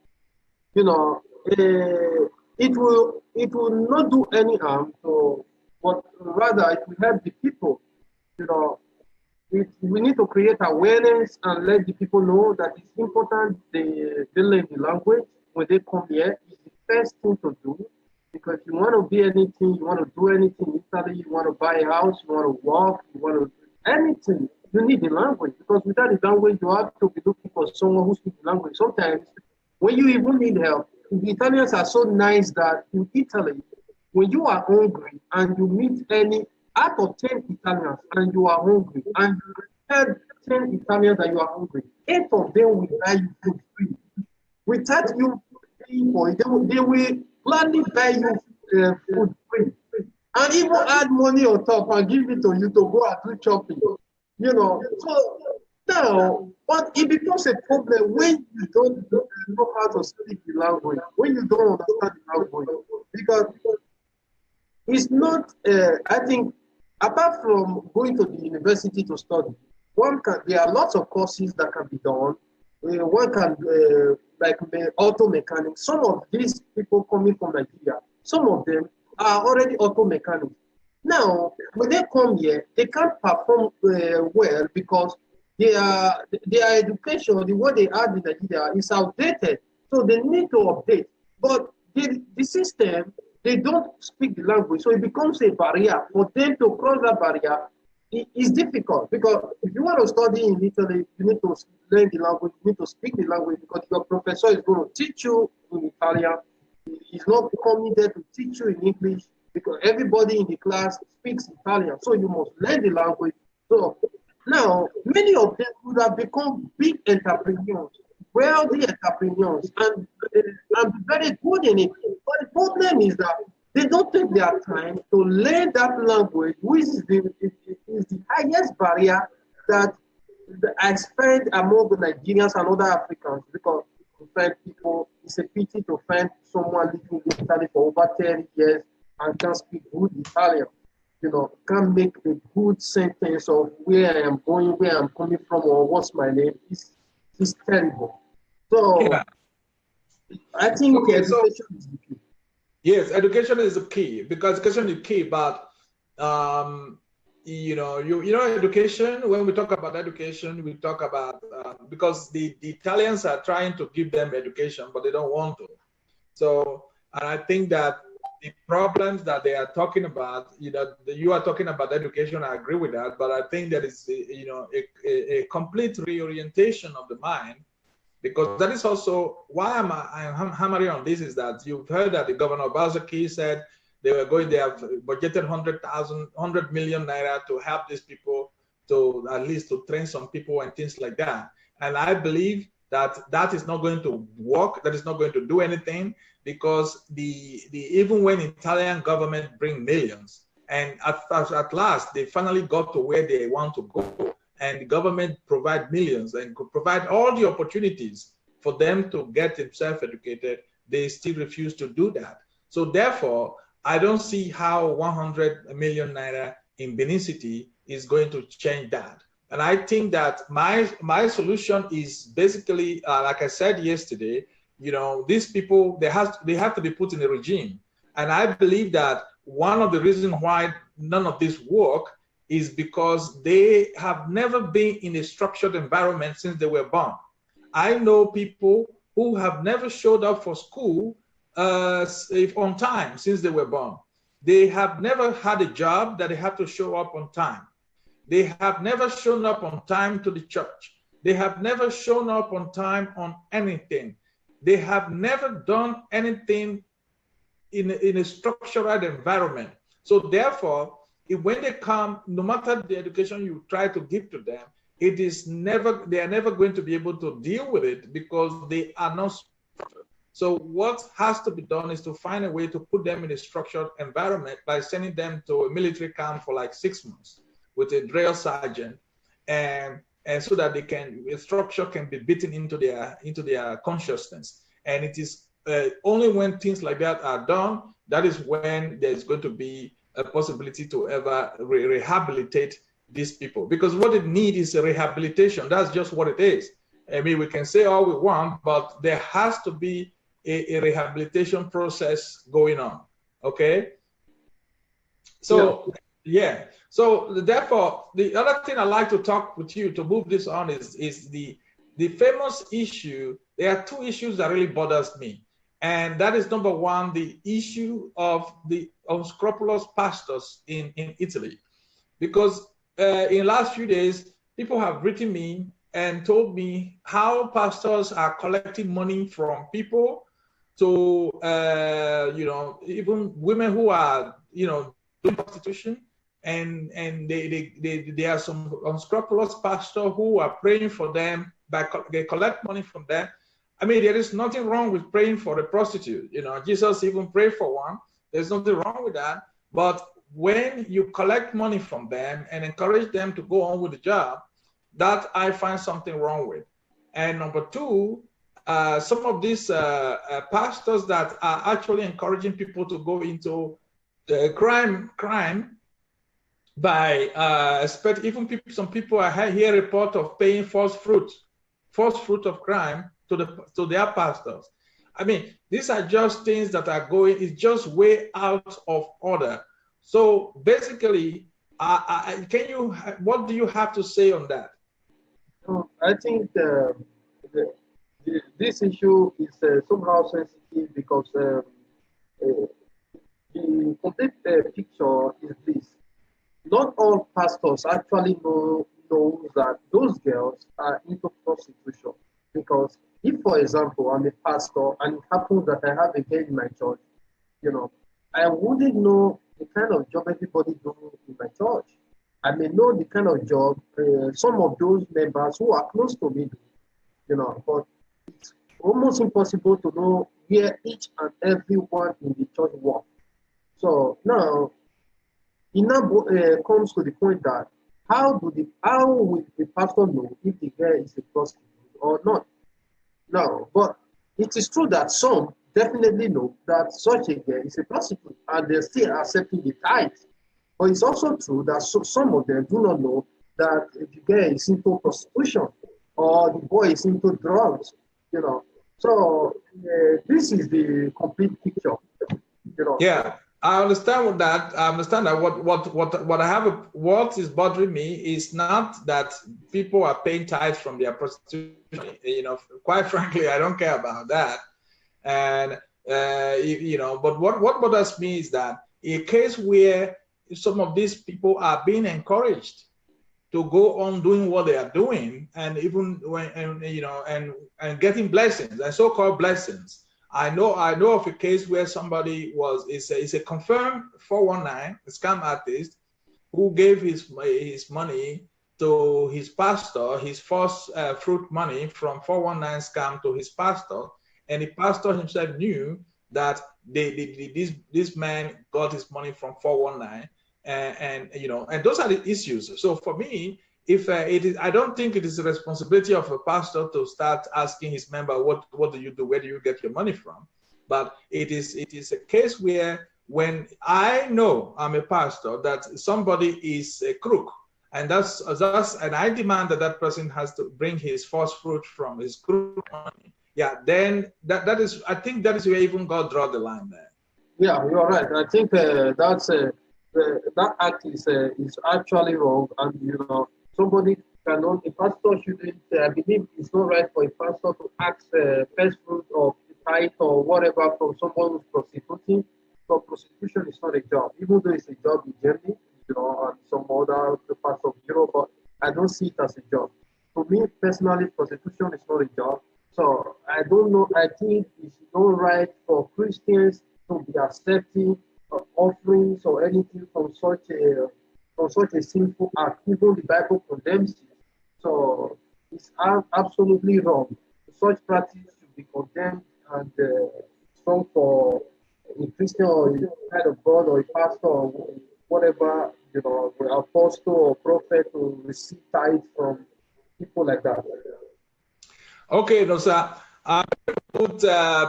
You know, it will not do any harm, but rather it will help the people. You know, we need to create awareness and let the people know that it's important they learn the language when they come here. It's the first thing to do. Because you want to be anything, you want to do anything in Italy, you want to buy a house, you want to walk, you want to do anything, you need the language. Because without the language, you have to be looking for someone who speaks the language. Sometimes, when you even need help, the Italians are so nice that in Italy, when you are hungry and you meet out of 10 Italians and you are hungry, and you tell 10 Italians that you are hungry, 8 of them will buy you food free. Without you paying for it, they will gladly buy you food free, and even add money on top and give it to you to go and do shopping. You know, so now, but it becomes a problem when you don't know how to speak the language, when you don't understand the language, because it's not. I think apart from going to the university to study, there are lots of courses that can be done. One can like auto mechanics. Some of these people coming from Nigeria, some of them are already auto mechanics. Now, when they come here, they can't perform well because their education, the way they are in Nigeria, is outdated. So they need to update. But the system, they don't speak the language, so it becomes a barrier for them to cross that barrier. It's difficult because if you want to study in Italy, you need to learn the language, you need to speak the language, because your professor is going to teach you in Italian. He's not coming there to teach you in English, because everybody in the class speaks Italian. So you must learn the language. So now, many of them would have become big entrepreneurs, wealthy entrepreneurs, and very good in it. But the problem is that they don't take their time to learn that language, which is the highest barrier that I find among the Nigerians and other Africans, because to find people, it's a pity to find someone living in Italy for over 10 years and can speak good Italian. You know, can't make a good sentence of where I am going, where I'm coming from, or what's my name. It's terrible. So, yeah. I think education is the key.
Yes, education is the key because education is key. But education. When we talk about education, we talk about because the Italians are trying to give them education, but they don't want to. So, and I think that the problems that they are talking about, you are talking about education. I agree with that, but I think that is, a complete reorientation of the mind, because that is also why I'm hammering on this, is that you've heard that the governor of Bazaki said they have budgeted 100 million naira to help these people, to at least to train some people and things like that. And I believe that that is not going to work, that is not going to do anything, because even when Italian government bring millions, and at last they finally got to where they want to go, and the government provide millions and could provide all the opportunities for them to get themselves educated, they still refuse to do that. So therefore, I don't see how 100 million naira in Benin City is going to change that. And I think that my solution is basically, like I said yesterday, these people, they have to be put in a regime. And I believe that one of the reasons why none of this work is because they have never been in a structured environment since they were born. I know people who have never showed up for school on time since they were born. They have never had a job that they have to show up on time. They have never shown up on time to the church. They have never shown up on time on anything. They have never done anything in a structured environment. So therefore, when they come, no matter the education you try to give to them, they are never going to be able to deal with it because they are not structured. So what has to be done is to find a way to put them in a structured environment by sending them to a military camp for like 6 months with a drill sergeant, and so that a structure can be beaten into their consciousness. And it is only when things like that are done, that is when there's going to be a possibility to ever rehabilitate these people. Because what it needs is a rehabilitation. That's just what it is. I mean, we can say all we want, but there has to be a rehabilitation process going on. Okay? So, yeah. So therefore, the other thing I'd like to talk with you to move this on is the famous issue. There are two issues that really bothers me. And that is number one, the issue of the unscrupulous pastors in Italy. Because in the last few days, people have written me and told me how pastors are collecting money from people to, even women who are, doing prostitution. And there are some unscrupulous pastors who are praying for them, they collect money from them. I mean, there is nothing wrong with praying for a prostitute. Jesus even prayed for one. There's nothing wrong with that. But when you collect money from them and encourage them to go on with the job, that I find something wrong with. And number two, some of these pastors that are actually encouraging people to go into crime by even some people I hear report of paying false fruit of crime to their pastors. I mean, these are just things that are it's just way out of order. So basically, what do you have to say on that?
I think this issue is somehow sensitive because the complete picture is this. Not all pastors actually know that those girls are into prostitution. Because if, for example, I'm a pastor and it happens that I have a girl in my church, I wouldn't know the kind of job everybody does in my church. I may know the kind of job some of those members who are close to me do, but it's almost impossible to know where each and every one in the church works. So now, it now comes to the point that how will the pastor know if the girl is a prostitute or not? No, but it is true that some definitely know that such a girl is a prostitute and they're still accepting the tithe. But it's also true that some of them do not know that the girl is into prostitution or the boy is into drugs. So this is the complete picture. You know.
Yeah, I understand with that. I understand that what is bothering me is not that people are paying tithes from their prostitution. You know, quite frankly, I don't care about that. And but what bothers me is that a case where some of these people are being encouraged to go on doing what they are doing, and even when and getting blessings and so-called blessings. I know of a case where somebody is a confirmed 419 scam artist who gave his money to his pastor, his first fruit money from 419 scam to his pastor, and the pastor himself knew that this man got his money from 419, and those are the issues. So for me, if it is, I don't think it is the responsibility of a pastor to start asking his member, what do you do, where do you get your money from? But it is a case where, when I know I'm a pastor, that somebody is a crook, and and I demand that person has to bring his first fruit from his crook money. Yeah, then that is, I think that is where even God draw the line there.
Yeah, you're right. I think that act is actually wrong, and somebody cannot. A pastor shouldn't. I believe it's not right for a pastor to ask first fruit or tithe or whatever from someone who's prostituting. So prostitution is not a job, even though it's a job in Germany, and some other parts of Europe. But I don't see it as a job. For me personally, prostitution is not a job. So I don't know. I think it's not right for Christians to be accepting offerings or anything from such a sinful act. Even the Bible condemns it. So it's absolutely wrong. Such practice should be condemned, and wrong for a Christian or a kind of God or a pastor or whatever, the apostle or prophet to receive tithes from people like that.
Okay, no, sir. I put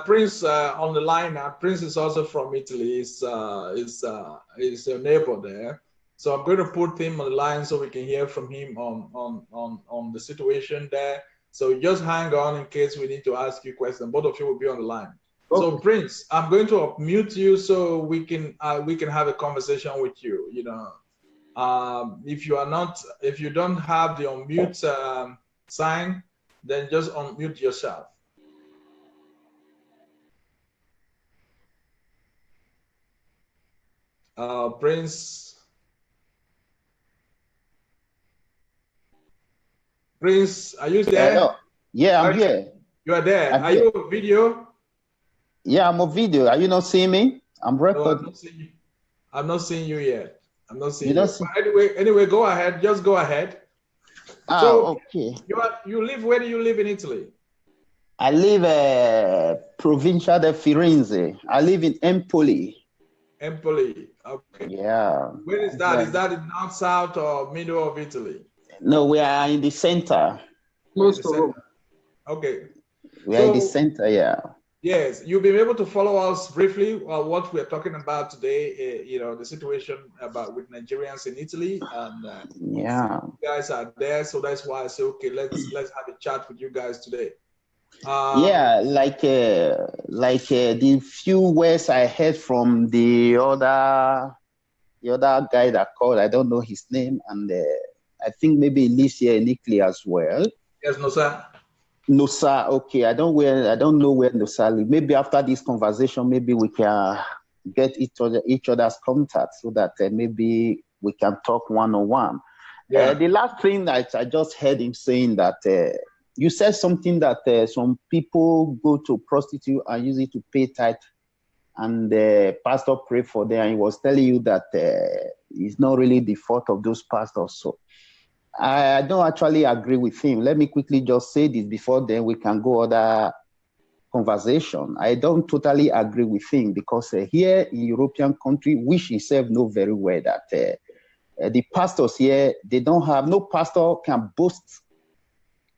Prince on the line now. Prince is also from Italy. Is a neighbor there. So I'm going to put him on the line so we can hear from him on the situation there. So just hang on in case we need to ask you questions. Both of you will be on the line. Okay. So Prince, I'm going to mute you so we can have a conversation with you. If you don't have the unmute sign, then just unmute yourself. Prince, are you there?
Hello. Yeah, I'm here.
You are there. Are you a video?
Yeah, I'm a video. Are you not seeing me? I'm recording.
No, I'm not seeing you yet. I'm not seeing
you.
But anyway, go ahead. Just go ahead.
Okay.
You live, where do you live in Italy?
I live Provincia di Firenze. I live in Empoli.
Empoli. Okay.
Yeah.
Where is that? Is that in north, south, or middle of Italy?
No, we are in the center.
Close to Rome.
Okay.
We are in the center, yeah.
Yes, you'll be able to follow us briefly what we're talking about today, the situation with Nigerians in Italy, and
yeah,
you guys are there, so that's why I say, okay, let's have a chat with you guys today.
Like the few words I heard from the other guy that called, I don't know his name, and I think maybe he lives here in Italy as well.
Yes, no sir.
No, sir. Okay, I don't know where Nosa lives. Maybe after this conversation, maybe we can get each other's contact so that maybe we can talk one-on-one. Yeah. The last thing that I just heard him saying that you said something that some people go to prostitute and use it to pay tithe, and the pastor pray for them, and he was telling you that it's not really the fault of those pastors. So I don't actually agree with him. Let me quickly just say this before then we can go other conversation. I don't totally agree with him because here in European country, which himself know very well that the pastors here, they don't have, no pastor can boast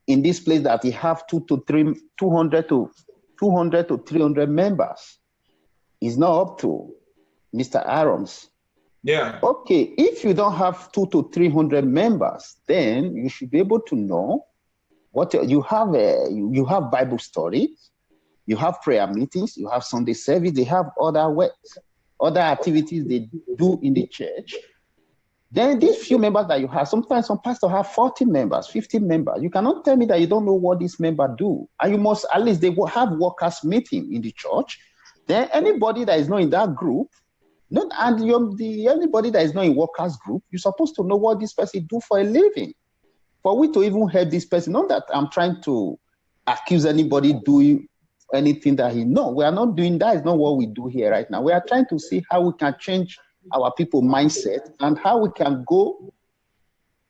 in this place that he have 200 to 300 members. It's not up to Mr. Aroms.
Yeah.
Okay, if you don't have 200 to 300 members, then you should be able to know what you have. You have Bible studies, you have prayer meetings, you have Sunday service, they have other ways. other activities they do in the church. Then these few members that you have, sometimes some pastors have 40 members, 50 members. You cannot tell me that you don't know what these members do. And you must, at least they will have workers meeting in the church. Then anybody that is not in that group, anybody that is not in workers group, you're supposed to know what this person do for a living. For we to even help this person, not that I'm trying to accuse anybody doing anything that he knows. We are not doing that. Is not what we do here right now. We are trying to see how we can change our people mindset and how we can go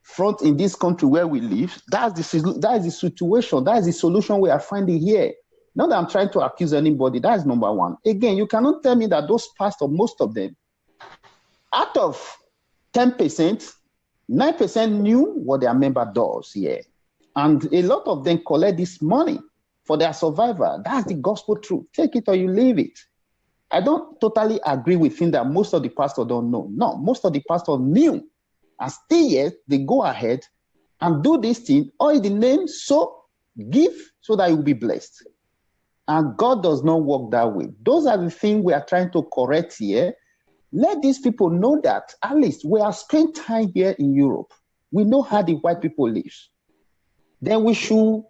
front in this country where we live. That's the situation. That is the solution we are finding here. Not that I'm trying to accuse anybody. That is number one. Again, you cannot tell me that those pastors, most of them, out of 10%, 9% knew what their member does here. And a lot of them collect this money for their survival. That's the gospel truth. Take it or you leave it. I don't totally agree with him that most of the pastors don't know. No, most of the pastors knew. And still yet, they go ahead and do this thing, all in the name, so give so that you will be blessed. And God does not work that way. Those are the things we are trying to correct here. Let these people know that at least we have spent time here in Europe. We know how the white people live. Then we should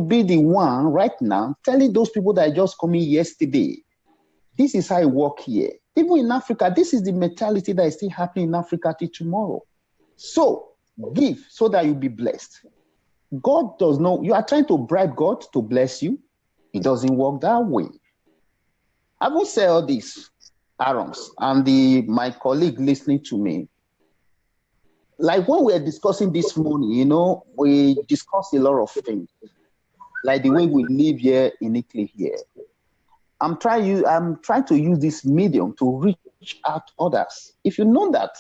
be the one right now telling those people that are just coming yesterday, this is how it works here. Even in Africa, this is the mentality that is still happening in Africa till tomorrow. So give so that you'll be blessed. God does not, you are trying to bribe God to bless you. It doesn't work that way. I will say all this, Aroms, and my colleague listening to me. Like when we were discussing this morning, we discussed a lot of things, like the way we live here in Italy here. I'm trying to use this medium to reach out to others. If you know that,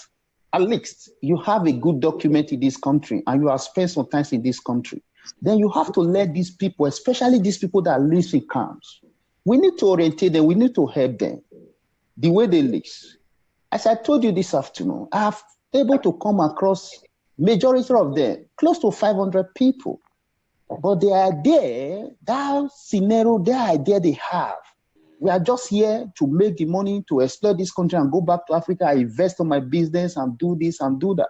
at least you have a good document in this country and you have spent some time in this country, then you have to let these people, especially these people that live in camps, we need to orientate them, we need to help them the way they live. As I told you this afternoon, I have able to come across majority of them, close to 500 people. But they are there, that scenario, that idea they have. We are just here to make the money to explore this country and go back to Africa, I invest on my business and do this and do that.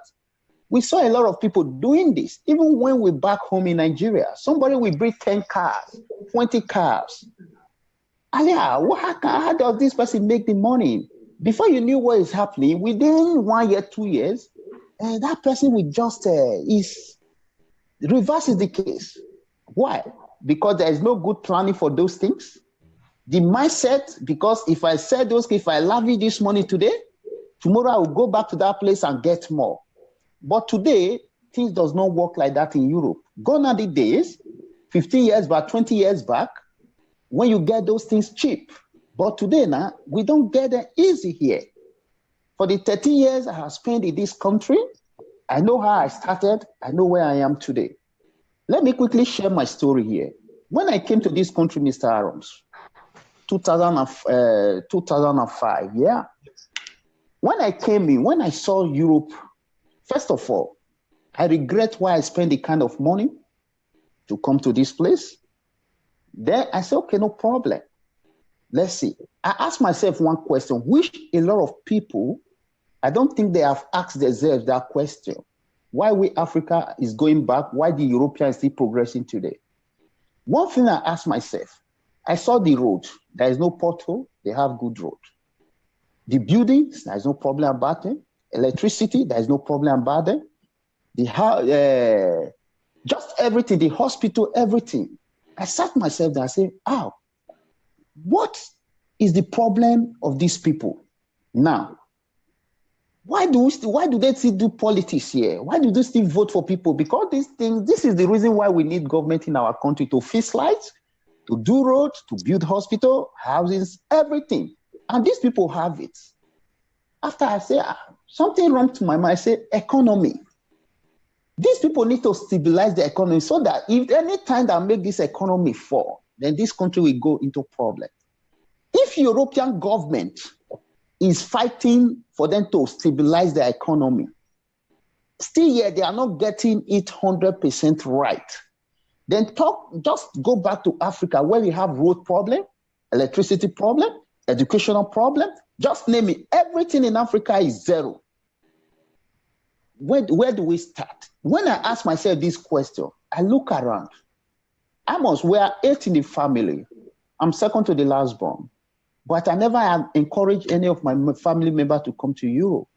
We saw a lot of people doing this. Even when we're back home in Nigeria, somebody will bring 10 cars, 20 cars. Alia, how does this person make the money? Before you knew what is happening, within 1 year, 2 years, that person will just reverse is the case. Why? Because there is no good planning for those things. The mindset, because if I sell those, if I lavish this money today, tomorrow I will go back to that place and get more. But today, things does not work like that in Europe. Gone are the days, 15 years back, 20 years back, when you get those things cheap. But today now, we don't get them easy here. For the 30 years I have spent in this country, I know how I started, I know where I am today. Let me quickly share my story here. When I came to this country, Mr. Aroms, 2005, yeah. When I came in, when I saw Europe, first of all, I regret why I spent the kind of money to come to this place. Then I said, okay, no problem. Let's see. I asked myself one question, which a lot of people, I don't think they have asked themselves that question. Why we Africa is going back, why the Europeans still progressing today? One thing I asked myself, I saw the road. There is no pothole, they have good road. The buildings, there is no problem about them. Electricity, there is no problem about them. Just everything, the hospital, everything. I sat myself there and said, what is the problem of these people? Now, why do they still do politics here? Why do they still vote for people? Because these things, this is the reason why we need government in our country to fix lights, to do roads, to build hospital, houses, everything. And these people have it. After I say, something wrong to my mind, I say, economy. These people need to stabilize the economy so that if any time that make this economy fall, then this country will go into problem. If European government is fighting for them to stabilize the economy, still yet they are not getting it 100% right. Then just go back to Africa where we have road problem, electricity problem, educational problem. Just name it. Everything in Africa is zero. Where do we start? When I ask myself this question, I look around. We are 8 in the family. I'm second to the last born. But I never have encouraged any of my family members to come to Europe.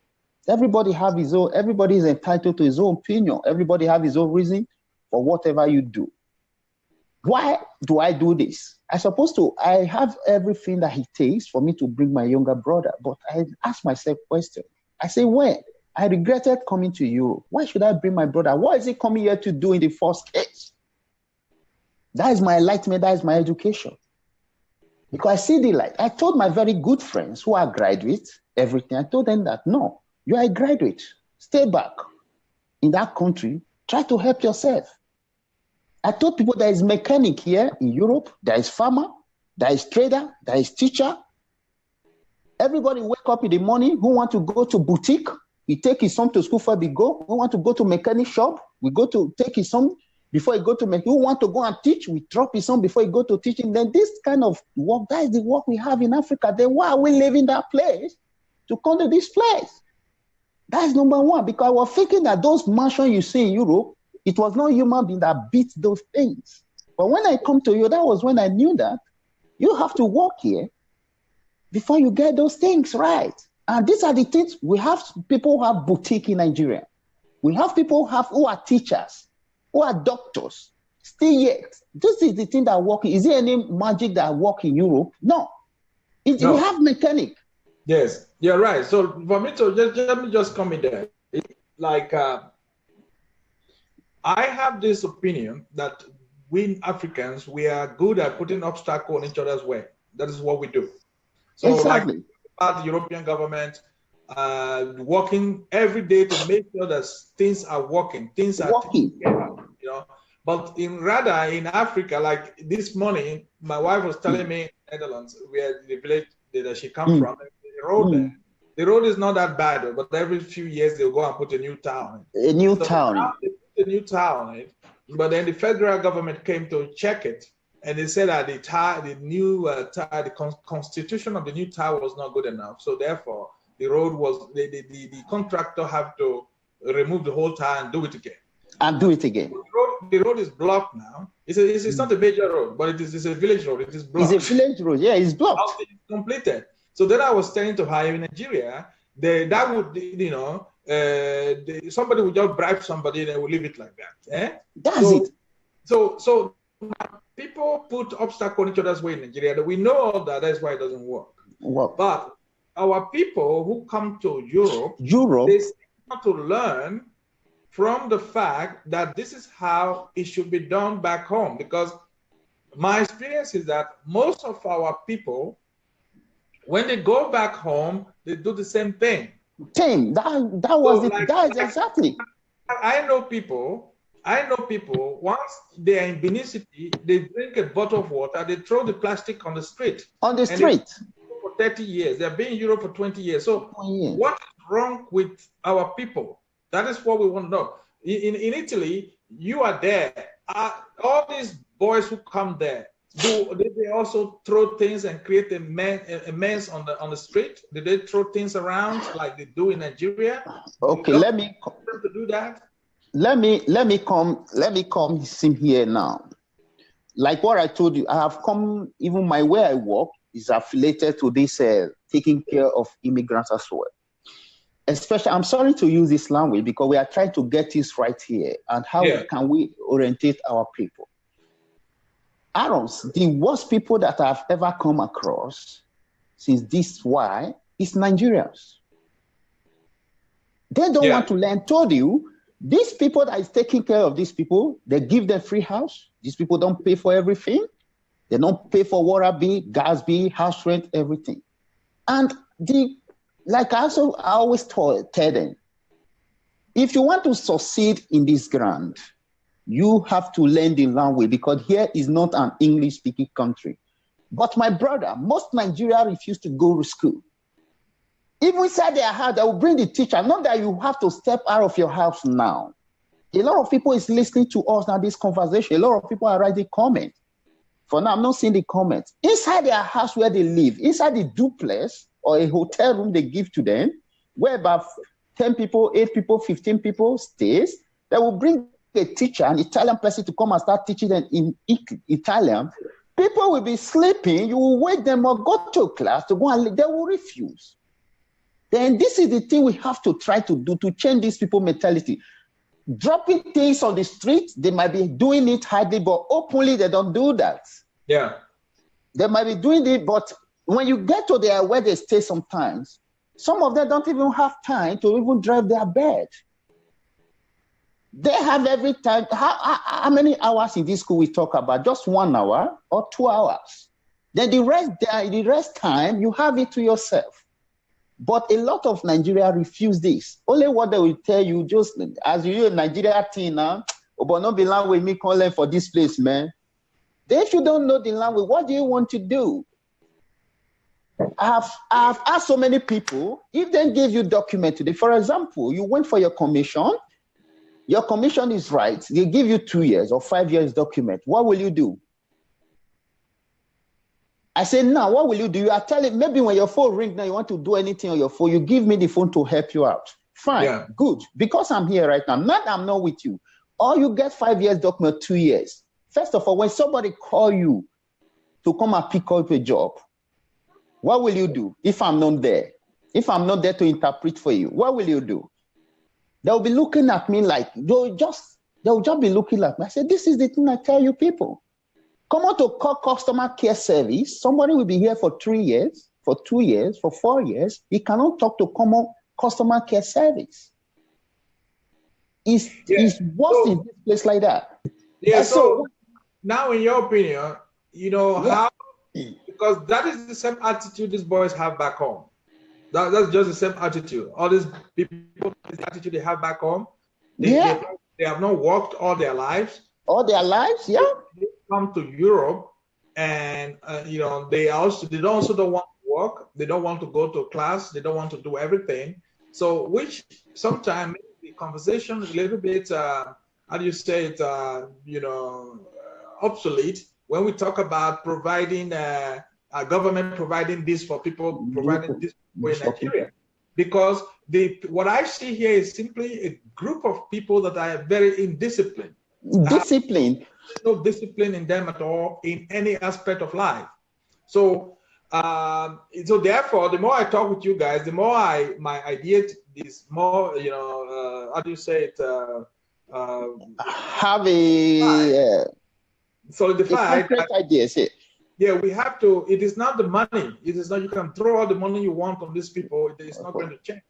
Everybody is entitled to his own opinion. Everybody have his own reason for whatever you do. Why do I do this? I have everything that it takes for me to bring my younger brother, but I ask myself a question. I say, when? I regretted coming to Europe. Why should I bring my brother? What is he coming here to do in the first case? That is my enlightenment, that is my education. Because I see the light. I told my very good friends who are graduates, everything, I told them that, no, you are a graduate. Stay back in that country. Try to help yourself. I told people there is mechanic here in Europe, there is farmer, there is trader, there is teacher. Everybody wake up in the morning who want to go to boutique. He take his son to school before we go. Who want to go to mechanic shop? We go to take his son before he go to mechanic. Who want to go and teach? We drop his son before he go to teaching. Then this kind of work, that is the work we have in Africa. Then why are we leaving that place to come to this place? That is number one, because I was thinking that those mansions you see in Europe, it was not human being that beat those things. But when I come to you, that was when I knew that you have to work here before you get those things right. And these are the things we have. People who have boutique in Nigeria. We have people who are teachers, who are doctors. Still yet, this is the thing that work. Is there any magic that work in Europe? No. We have mechanic.
Yes, you're right. So for me to let me just come in there. I have this opinion that we Africans, we are good at putting obstacles in each other's way. That is what we do. So
exactly.
Like the European government working every day to make sure that things are working, things are
working.
But in Africa, like this morning, my wife was telling me in the Netherlands, where the village that she comes from, the road there. The road is not that bad, but every few years they'll go and put a new town.
A new town.
A new town, but then the federal government came to check it, and they said that the constitution of the new town was not good enough. So therefore, the road was the contractor have to remove the whole town and do it again. The road is blocked now. It's not a major road, but it's a village road. It is blocked.
It's a village road. Yeah, it's blocked.
It's completed. So then I was telling to her in Nigeria, that would somebody would just bribe somebody and they will leave it like that. Eh? So people put obstacles on each other's way in Nigeria. That we know that's why it doesn't work. But our people who come to Europe, they start to learn from the fact that this is how it should be done back home. Because my experience is that most of our people, when they go back home, they do the same thing.
Exactly.
I know people, once they are in Benin City, they drink a bottle of water, they throw the plastic on the street.
For
30 years. They've been in Europe for 20 years. So what is wrong with our people? That is what we want to know. In Italy, you are there. All these boys who come there, do they also throw things and create a mess on the street? Do they throw things around like they do in Nigeria?
Okay, let me
do that.
Let me come here now. Like what I told you, I have come, even where I work is affiliated to this taking care of immigrants as well. Especially, I'm sorry to use this language because we are trying to get this right here. And how can we orientate our people? Aroms, the worst people that I've ever come across since this why is Nigerians. They don't want to learn. Told you, these people that is taking care of these people, they give them free house. These people don't pay for everything. They don't pay for water bill, gas bill, house rent, everything. And I always tell them, if you want to succeed in this ground, you have to learn the language because here is not an English-speaking country. But my brother, most Nigerians refuse to go to school. Even inside their house, they will bring the teacher. Not that you have to step out of your house now. A lot of people is listening to us now, this conversation. A lot of people are writing comments. For now, I'm not seeing the comments. Inside their house where they live, inside the duplex or a hotel room they give to them, where about 10 people, 8 people, 15 people stays, they will bring a teacher, an Italian person, to come and start teaching them in Italian. People will be sleeping. You will wake them up, go to class to go and they will refuse. Then this is the thing we have to try to do to change these people's mentality. Dropping things on the street, they might be doing it hardly, but openly they don't do that.
Yeah.
They might be doing it, but when you get to their where they stay sometimes, some of them don't even have time to even drive their bed. They have every time. How many hours in this school we talk about? Just 1 hour or 2 hours. Then the rest time, you have it to yourself. But a lot of Nigeria refuse this. Only what they will tell you, just as you Nigeria thing now, but not be language me calling for this place, man. Then if you don't know the language, what do you want to do? I've asked so many people, if they give you document today, for example, you went for your commission is right, they give you 2 years or 5 years document. What will you do? I say, now, what will you do? You are telling, maybe when your phone rings now, you want to do anything on your phone, you give me the phone to help you out. Fine, yeah. Good. Because I'm here right now, I'm not with you. Or you get 5 years document, 2 years. First of all, when somebody call you to come and pick up a job, what will you do if I'm not there? If I'm not there to interpret for you, what will you do? They'll be looking at me like, they'll just be looking at me. I said, this is the thing I tell you people. Come on to call customer care service. Somebody will be here for 3 years, for 2 years, for 4 years. He cannot talk to common customer care service. It's worse in this place like that.
Yeah, so now in your opinion, how, because that is the same attitude these boys have back home. That's just the same attitude. All these people, this attitude they have back home, they have not worked all their lives.
All their lives, yeah.
They come to Europe, and they also don't want to work. They don't want to go to class. They don't want to do everything. So, which sometimes the conversation is a little bit, how do you say it? Obsolete when we talk about providing government providing this for people, providing this for Nigeria, because what I see here is simply a group of people that are very indisciplined.
Discipline.
No discipline in them at all in any aspect of life. So, therefore, the more I talk with you guys, the more my idea is more, how do you say it?
Have a
solidified
ideas.
Yeah, we have to. It is not the money. It is not. You can throw all the money you want on these people. It is not going to change.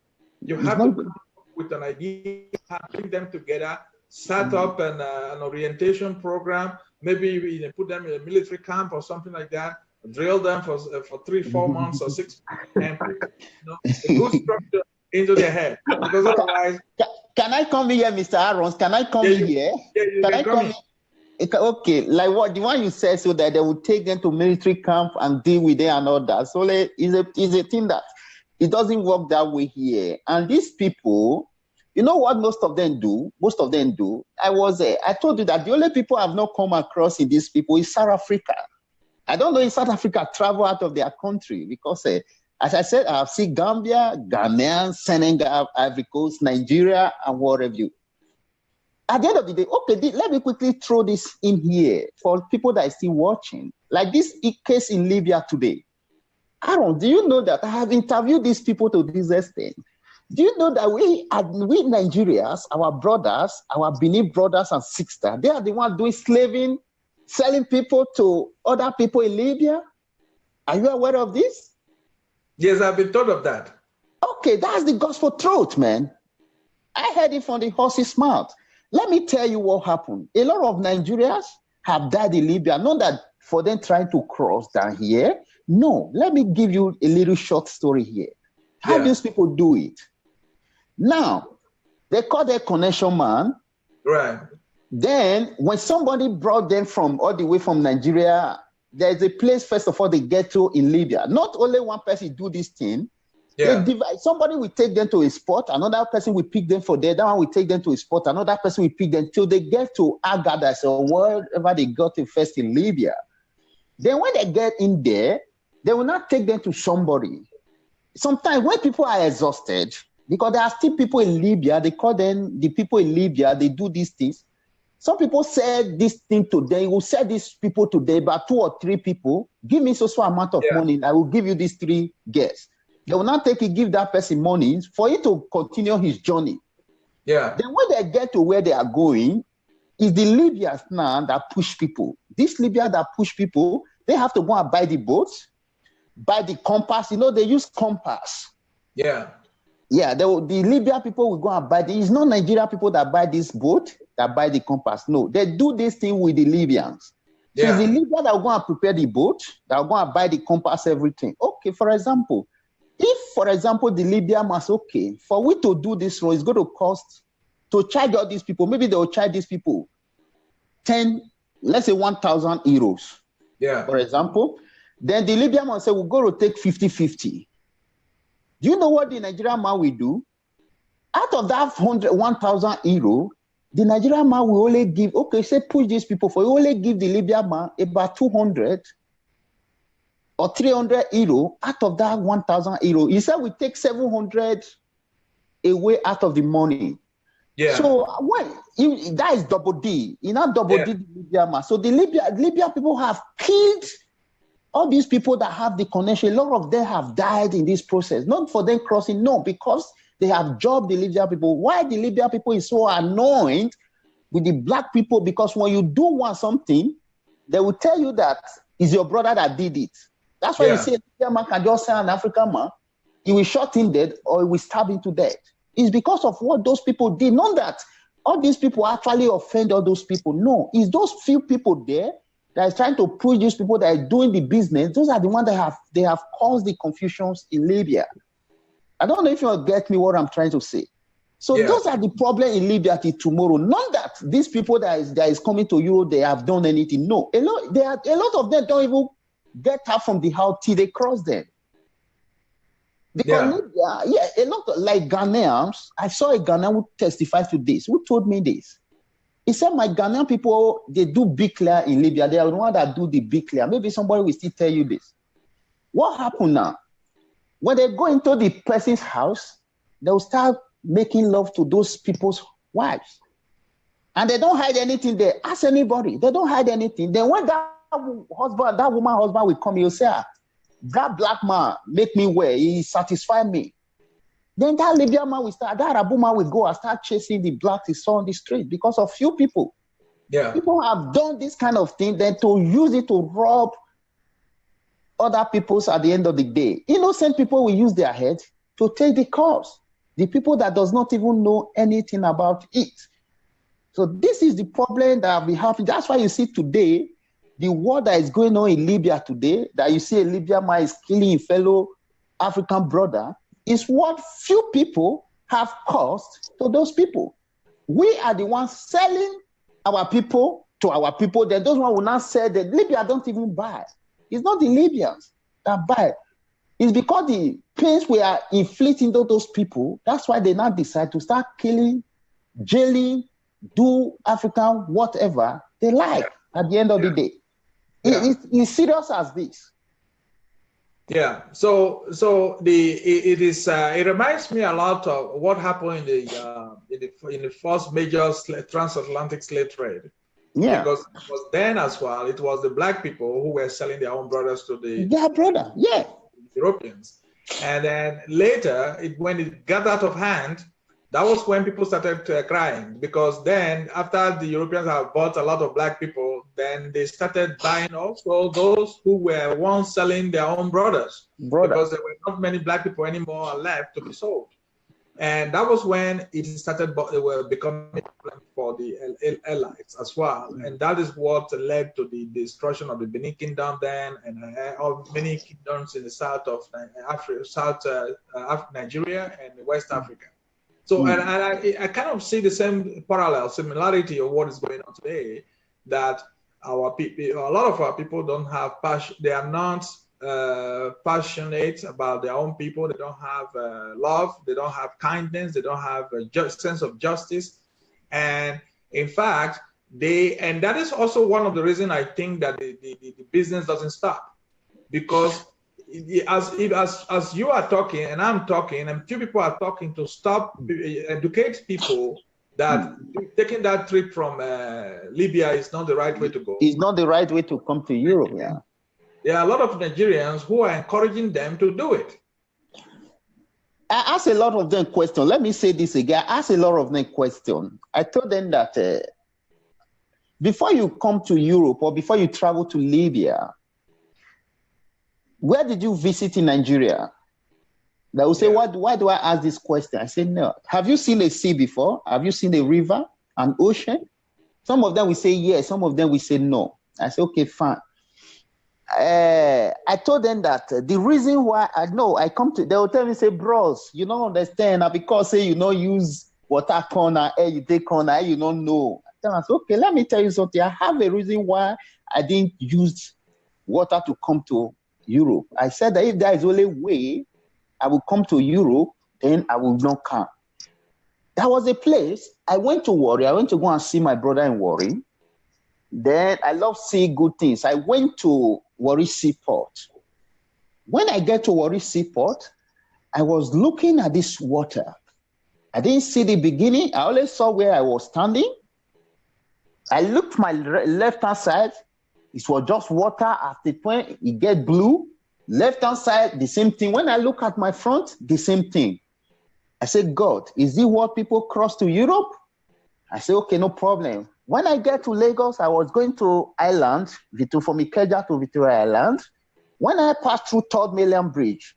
You have to come up with an idea, bring them together, set up an orientation program. Maybe put them in a military camp or something like that. Drill them for 3-4 months or 6 months, and a good structure into their head. Because otherwise,
can I come here, Mr. Aroms? Can I come in here?
Yeah,
can I come in? Okay, like what the one you said, so that they would take them to military camp and deal with them and all that. So is a thing that it doesn't work that way here. And these people, you know what most of them do? I told you that the only people I've not come across in these people is South Africa. I don't know if South Africa travel out of their country because, as I said, I've seen Gambia, Ghanaian, Senegal, Ivory Coast, Nigeria, and whatever you. At the end of the day, okay, let me quickly throw this in here for people that are still watching. Like this case in Libya today. Aaron, do you know that I have interviewed these people to this extent? Do you know that we Nigerians, our brothers, our Benin brothers and sisters, they are the ones doing slaving, selling people to other people in Libya? Are you aware of this?
Yes, I've been told of that.
Okay, that's the gospel truth, man. I heard it from the horse's mouth. Let me tell you what happened. A lot of Nigerians have died in Libya. Not that for them trying to cross down here. No, let me give you a little short story here. How these people do it. Now, they call their connection man.
Right.
Then, when somebody brought them from all the way from Nigeria, there's a place, first of all, they get to in Libya. Not only one person do this thing. Yeah. They divide. Somebody will take them to a spot, another person will pick them for there, that one will take them to a spot, another person will pick them till they get to Agadas or wherever they got to first in Libya. Then when they get in there, they will not take them to somebody. Sometimes when people are exhausted, because there are still people in Libya, they call them the people in Libya, they do these things. Some people said this thing today, will say these people today, but 2 or 3 people, give me so amount of money, I will give you these 3 guests. They will not take it, give that person money for you to continue his journey.
Yeah.
Then when they get to where they are going, is the Libyans now that push people. This Libya that push people, they have to go and buy the boats, buy the compass. You know, they use compass.
Yeah.
Yeah, the Libya people will go and buy it's not Nigeria people that buy this boat, that buy the compass. No, they do this thing with the Libyans. So it's the Libya that will go and prepare the boat, that will go and buy the compass, everything. Okay, for example, if, for example, the Libya must, okay, for we to do this road, it's going to cost, to charge all these people, maybe they will charge these people 1,000 euros.
Yeah.
For example, then the Libyan must say, we're going to take 50-50. Do you know what the Nigerian man will do? Out of that 1,000 euro, the Nigerian man will only give, okay, say push these people for, you only give the Libyan man about 200 or 300 euro out of that 1,000 euro. He said we take 700 away out of the money.
Yeah.
So that is double D. You know, double D the Libyan man. So the Libyan people have killed all these people that have the connection. A lot of them have died in this process. Not for them crossing, no, because they have jobbed the Libyan people. Why the Libyan people is so annoyed with the black people? Because when you do want something, they will tell you that it's your brother that did it. That's why you see a Libyan man can just say an African man, he will shot him dead or he will stab him to death. It's because of what those people did. Not that all these people actually offend all those people. No, it's those few people there that is trying to push these people that are doing the business. Those are the ones that have caused the confusions in Libya. I don't know if you get me what I'm trying to say. So those are the problem in Libya till tomorrow. Not that these people that is coming to Europe, they have done anything. No, a lot of them don't even get out from the house till they cross them. Because Libya, a lot of, like Ghanaians, I saw a Ghanaian who testified to this, who told me this. He said, my Ghanaian people, they do big clear in Libya. They are the ones that do the big clear. Maybe somebody will still tell you this. What happened now? When they go into the person's house, they'll start making love to those people's wives. And they don't hide anything there. Ask anybody. They don't hide anything. Then when that woman husband will come, he'll say, that black man make me well. He satisfied me. Then that Libyan man will start, that Arabu man will go and start chasing the blacks he saw on the street because of few people. Yeah. People have done this kind of thing, then to use it to rob other people's at the end of the day. Innocent people will use their head to take the cause. The people that does not even know anything about it. So this is the problem that we have. That's why you see today, the war that is going on in Libya today, that you see a Libyan man is killing a fellow African brother, is what few people have caused to those people. We are the ones selling our people to our people. Then those ones will not sell. The Libya don't even buy. It's not the Libyans that buy. It's because the pains we are inflicting to those people, that's why they now decide to start killing, jailing, do African whatever they like at the end of the day. It's serious as this.
Yeah. So it reminds me a lot of what happened in the first major transatlantic slave trade. Yeah. Because it was then as well, it was the black people who were selling their own brothers to the Europeans. And then later, when it got out of hand, that was when people started crying, because then after the Europeans have bought a lot of black people, then they started buying also those who were once selling their own brothers. Because there were not many black people anymore left to be sold. And that was when it started becoming a problem for the allies as well. And that is what led to the destruction of the Benin Kingdom then, and of many kingdoms in the south of Africa, Nigeria and West Africa. So, and I kind of see the same similarity of what is going on today, that our people, a lot of our people don't have passion. They are not passionate about their own people. They don't have love. They don't have kindness. They don't have a sense of justice. And in fact, and that is also one of the reasons I think that the business doesn't stop, because as you are talking and I'm talking and two people are talking to stop, educate people that taking that trip from Libya is not the right way to go.
It's not the right way to come to Europe. Yeah.
There are a lot of Nigerians who are encouraging them to do it.
I asked a lot of them questions. Let me say this again. I asked a lot of them questions. I told them that before you come to Europe or before you travel to Libya, where did you visit in Nigeria? They will say, why do I ask this question? I say, no. Have you seen a sea before? Have you seen a river, an ocean? Some of them will say yes. Some of them will say no. I say, okay, fine. I told them that the reason why I come to, they will tell me, say, bros, you don't understand, because say you don't use water corner, air you take corner, you don't know. I said, okay, let me tell you something. I have a reason why I didn't use water to come to Europe. I said that if there is only way I will come to Europe, then I will not come. That was a place I went to Warri. I went to go and see my brother in Warri. Then I love seeing good things. I went to Warri Seaport. When I get to Warri Seaport, I was looking at this water. I didn't see the beginning. I only saw where I was standing. I looked my left-hand side. It was just water. At the point, it get blue. Left-hand side, the same thing. When I look at my front, the same thing. I said, God, is this what people cross to Europe? I said, okay, no problem. When I get to Lagos, I was going to Island, from Ikeja to Victoria Island. When I passed through 3rd Mainland Bridge,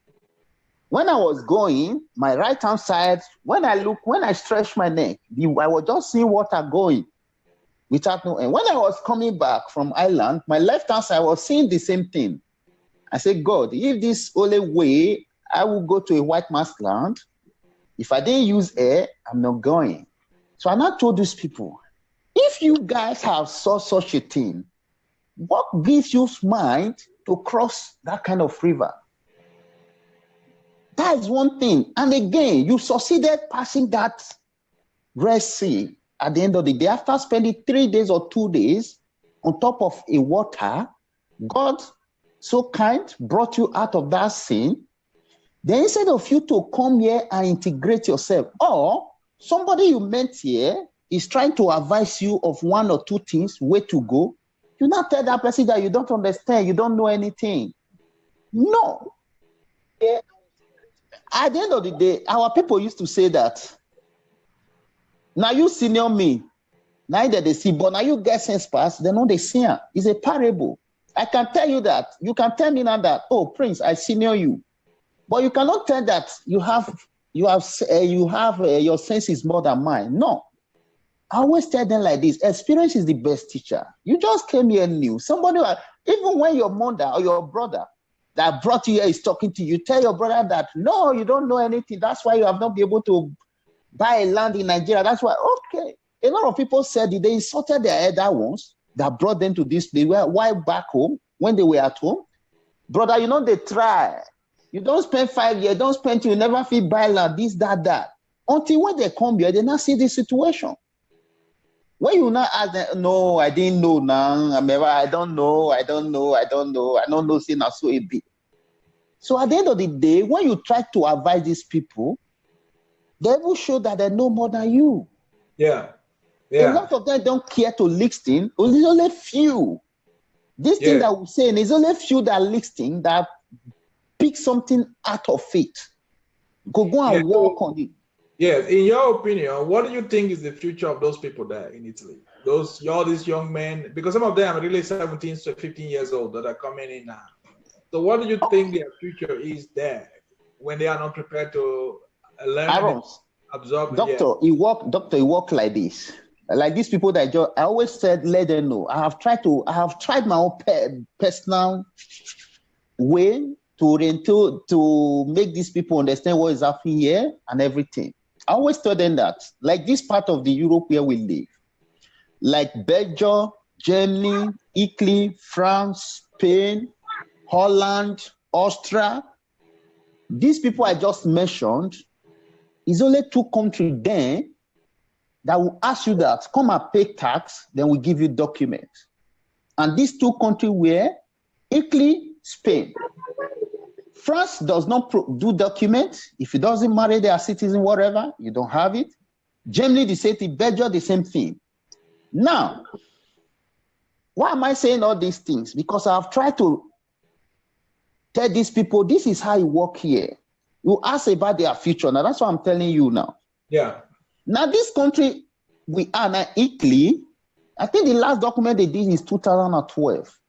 when I was going, my right-hand side, when I stretched my neck, I was just seeing water going without no end. When I was coming back from Island, my left-hand side, I was seeing the same thing. I said, God, if this only way, I will go to a white man's land. If I didn't use air, I'm not going. So I now told these people, if you guys have saw such a thing, what gives you mind to cross that kind of river? That is one thing. And again, you succeeded passing that Red Sea at the end of the day. After spending 3 days or 2 days on top of a water, God, so kind, brought you out of that sin. Then instead of you to come here and integrate yourself, or somebody you met here is trying to advise you of 1 or 2 things, where to go, you not tell that person that you don't understand, you don't know anything. No. Yeah. At the end of the day, our people used to say that, now you senior me, neither they see, but now you get sense pass, they know they see. It's a parable. I can tell you that. You can tell me now that, oh, Prince, I senior you. But you cannot tell that your sense is more than mine. No. I always tell them like this, experience is the best teacher. You just came here new. Somebody, even when your mother or your brother that brought you here is talking to you, tell your brother that, no, you don't know anything. That's why you have not been able to buy a land in Nigeria. That's why, okay. A lot of people said they insulted their elder ones that brought them to this place. Why back home, when they were at home? Brother, you know, they try. You don't spend 5 years, don't spend, you never feel buy land, this, that. Until when they come here, they not see the situation. When you now ask them, no, I didn't know now. I don't know. I don't know, say now so a bit. So at the end of the day, when you try to advise these people, they will show that they know more than you.
Yeah.
A lot of them don't care to listen. There's only few. This thing that we're saying is only few that listen, that pick something out of it. Go and work on it.
Yes, in your opinion, what do you think is the future of those people there in Italy? All these young men, because some of them are really 17 to 15 years old that are coming in now. So what do you think their future is there when they are not prepared to learn and absorb?
Doctor, he work like this. Like these people that I always said, let them know. I have tried my own personal way to make these people understand what is happening here and everything. I always tell them that, like this part of the Europe where we live, like Belgium, Germany, Italy, France, Spain, Holland, Austria, these people I just mentioned, is only 2 countries there that will ask you that, come and pay tax, then we give you documents. And these two countries were Italy, Spain. France does not do documents. If it doesn't marry their citizen, whatever, you don't have it. Germany, the same thing. Belgium, the same thing. Now, why am I saying all these things? Because I've tried to tell these people, this is how it works here. You ask about their future. Now, that's what I'm telling you now.
Yeah.
Now, this country we are now, Italy, I think the last document they did is 2012.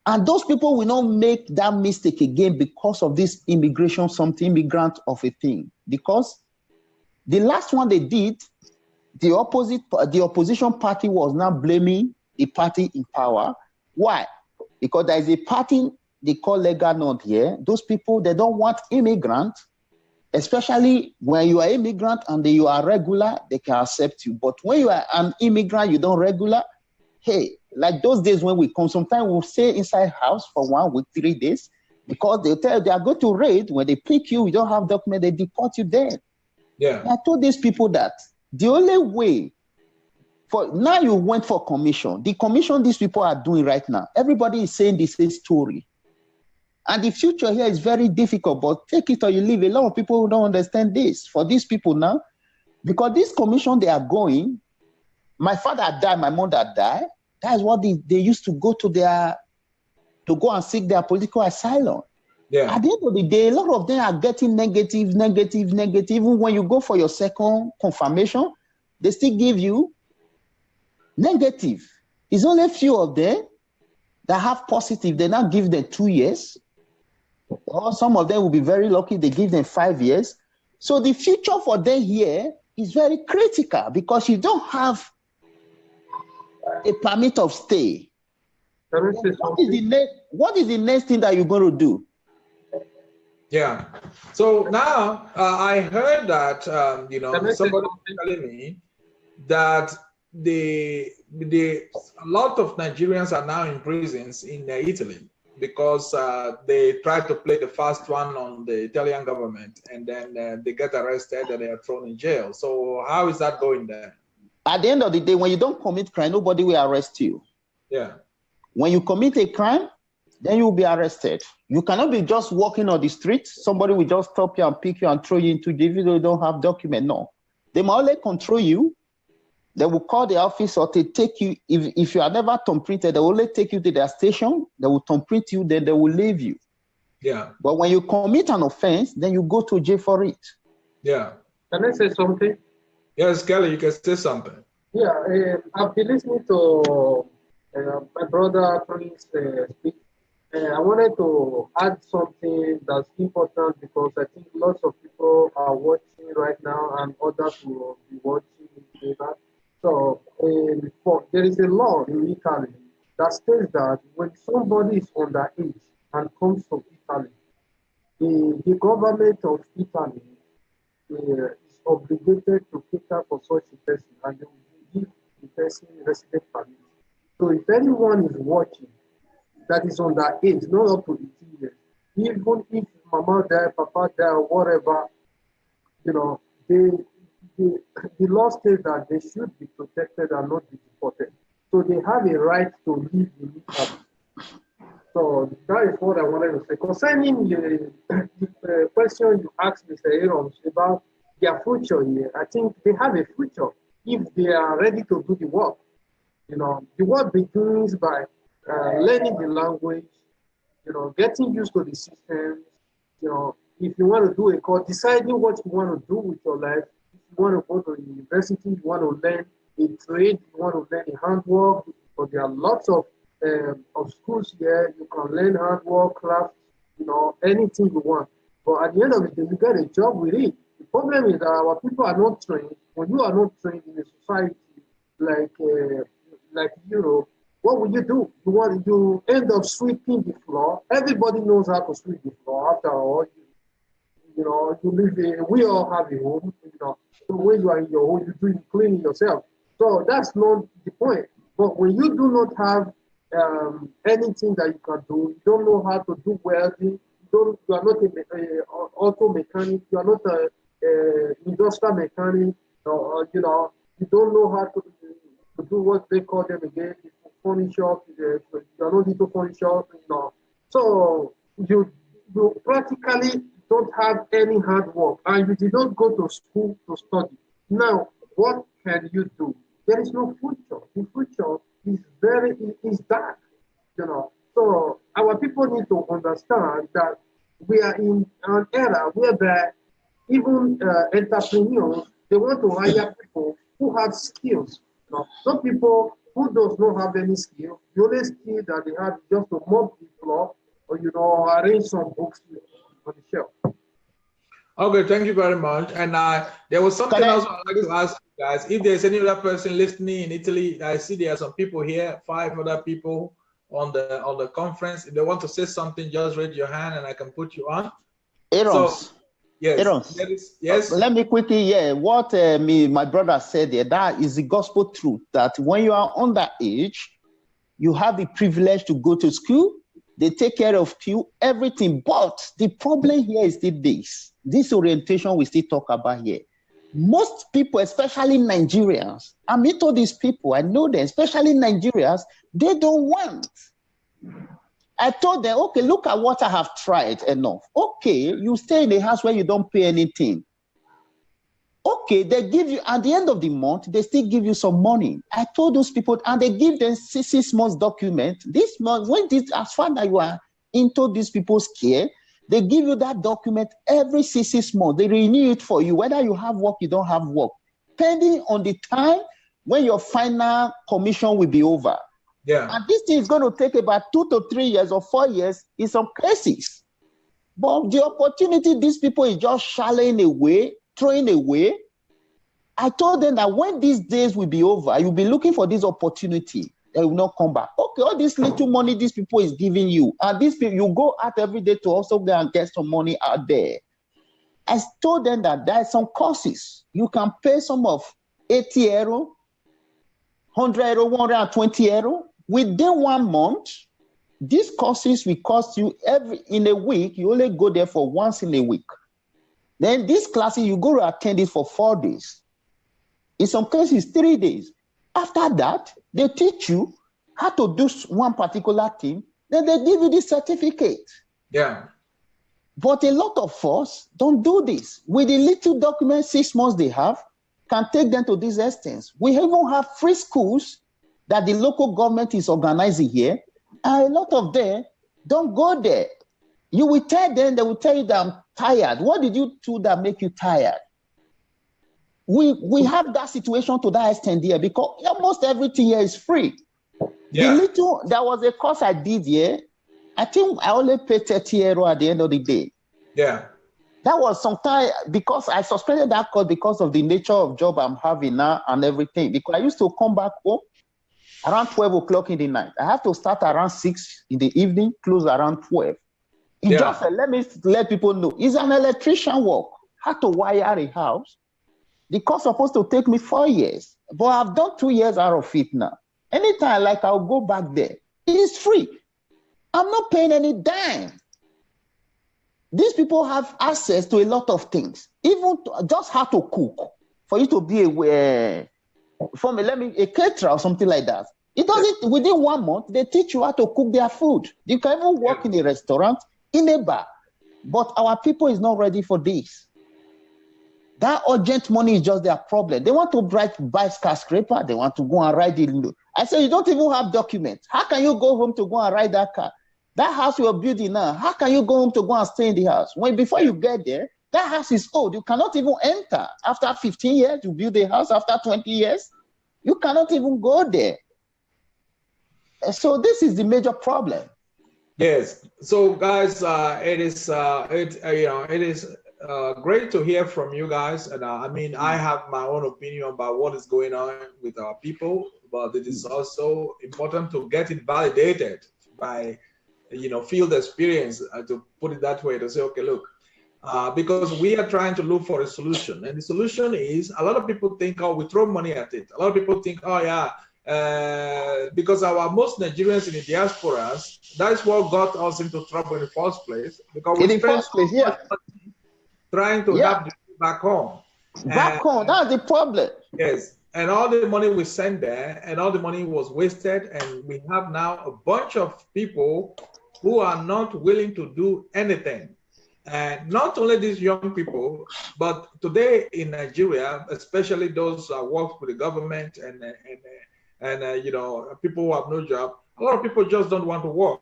And those people will not make that mistake again because of this immigration, something immigrant of a thing. Because the last one they did, the opposition party was now blaming the party in power. Why? Because there is a party they call legal non here. Those people, they don't want immigrants, especially when you are immigrant and you are regular, they can accept you. But when you are an immigrant, you don't regular, hey, like those days when we come, sometimes we'll stay inside house for 1 week, 3 days, because they tell you they are going to raid. When they pick you, you don't have document, they deport you then.
Yeah.
I told these people that the only way for now you went for commission. The commission these people are doing right now, everybody is saying the same story. And the future here is very difficult, but take it or you leave. A lot of people who don't understand this. For these people now, because this commission they are going, my father died, my mother died. That is what they used to go to go and seek their political asylum.
Yeah.
At the end of the day, a lot of them are getting negative. Even when you go for your second confirmation, they still give you negative. It's only a few of them that have positive. They now give them 2 years. Or some of them will be very lucky, they give them 5 years. So the future for them here is very critical because you don't have a permit of stay. What is the next thing that you're going to do?
Yeah. So now I heard that somebody telling me that a lot of Nigerians are now in prisons in Italy because they try to play the fast one on the Italian government, and then they get arrested and they are thrown in jail. So how is that going there?
At the end of the day, when you don't commit crime, nobody will arrest you.
Yeah.
When you commit a crime, then you will be arrested. You cannot be just walking on the street. Somebody will just stop you and pick you and throw you into jail if you don't have document. No. They might only control you. They will call the office or they take you. If you are never thumbprinted, they will only take you to their station. They will thumbprint you, then they will leave you.
Yeah.
But when you commit an offense, then you go to jail for it.
Yeah.
Can I say something?
Yes, Kelly, you can say something.
Yeah, I've been listening to my brother Prince speak. I wanted to add something that's important because I think lots of people are watching right now and others will be watching later. So there is a law in Italy that states that when somebody is underage and comes to Italy, the government of Italy is obligated to cater for such a person and they will give the person resident permit. So if anyone is watching that is underage, not up to 18 years, even if mama died, papa died, or whatever, the law states that they should be protected and not be deported. So they have a right to live in Italy. So that is what I wanted to say. Concerning the question you asked Mr. Aroms about their future here, I think they have a future if they are ready to do the work. The work begins by learning the language, getting used to the systems, if you want to do a course, deciding what you want to do with your life. If you want to go to university, you want to learn a trade, you want to learn a handwork, but there are lots of schools here. You can learn handwork, craft, anything you want. But at the end of the day, you get a job with it. The problem is that our people are not trained. When you are not trained in a society like Europe, what will you do? You end up sweeping the floor. Everybody knows how to sweep the floor. After all, we all have a home. So when you are in your home, you cleaning yourself. So that's not the point. But when you do not have anything that you can do, you don't know how to do welding. You are not an auto mechanic. You are not an industrial mechanic. you don't know how to do what they call them again, furniture, you're not into furniture, So you practically don't have any hard work, and you did not go to school to study. Now, what can you do? There is no future. The future is dark, So our people need to understand that we are in an era whereby even entrepreneurs, they want to hire people who have skills. Not people who does not have any skill. The only skill that they have is just to mop the floor or arrange some books on the shelf.
Okay, thank you very much. And there was something else I'd like to ask you guys. If there's any other person listening in Italy, I see there are some people here, 5 other people on the conference. If they want to say something, just raise your hand and I can put you on.
Aroms.
So, yes.
Aroms.
Yes.
Let me quickly, what my brother said there, that is the gospel truth, that when you are underage, you have the privilege to go to school. They take care of you, everything. But the problem here is still this orientation we still talk about here. Most people, especially Nigerians, I meet all these people, I know them, especially Nigerians, they don't want. I told them, okay, look at what I have tried enough. Okay, you stay in a house where you don't pay anything. Okay, they give you, at the end of the month, they still give you some money. I told those people, and they give them 6 months document. This month, as far as you are into these people's care, they give you that document every 6 months. They renew it for you, whether you have work, you don't have work, depending on the time when your final commission will be over.
Yeah.
And this thing is going to take about 2 to 3 years or 4 years in some cases. But the opportunity these people is just shying away, throwing away. I told them that when these days will be over, you'll be looking for this opportunity. They will not come back. Okay, all this little money these people is giving you, and these people, you go out every day to also go and get some money out there. I told them that there are some courses. You can pay some of 80 euro, 100 euro, 120 euro. Within 1 month, these courses will cost you in a week. You only go there for once in a week. Then these classes, you go to attend it for 4 days. In some cases, 3 days. After that, they teach you how to do one particular thing. Then they give you this certificate.
Yeah.
But a lot of us don't do this. With the little document, 6 months they have, can take them to this extent. We even have free schools that the local government is organizing here. And a lot of them don't go there. You will tell them, they will tell you that I'm tired. What did you do that make you tired? We have that situation to that extent here because almost everything here is free. Yeah. There was a course I did here. I think I only paid 30 euro at the end of the day.
Yeah.
That was sometime because I suspended that course because of the nature of job I'm having now and everything. Because I used to come back home around 12 o'clock in the night. I have to start around 6 in the evening, close around 12. It just let me let people know. It's an electrician work. How to wire a house. The course supposed to take me 4 years, but I've done 2 years out of it now. Anytime I like, I'll go back there. It is free. I'm not paying any dime. These people have access to a lot of things, even just how to cook. For you to be a caterer or something like that. It doesn't, within 1 month, they teach you how to cook their food. You can even work in a restaurant, in a bar. But our people is not ready for this. That urgent money is just their problem. They want to buy skyscraper. They want to go and ride it. I say, you don't even have documents. How can you go home to go and ride that car? That house you're building now, how can you go home to go and stay in the house? Before you get there, that house is old. You cannot even enter. After 15 years, you build a house. After 20 years, you cannot even go there. So this is the major problem.
Yes. So guys, it is great to hear from you guys. And I have my own opinion about what is going on with our people, but it is also important to get it validated by, field experience, to put it that way, to say, okay, look, because we are trying to look for a solution. And the solution is, a lot of people think, oh, we throw money at it. A lot of people think, oh, yeah, because most Nigerians in the diasporas, that's what got us into trouble in the first place. Because we spent trying to help back home.
Back home, that's the problem.
Yes. and all the money we sent there, and all the money was wasted, and we have now a bunch of people who are not willing to do anything. And not only these young people, but today in Nigeria, especially those who work for the government and you know, people who have no job, a lot of people just don't want to work.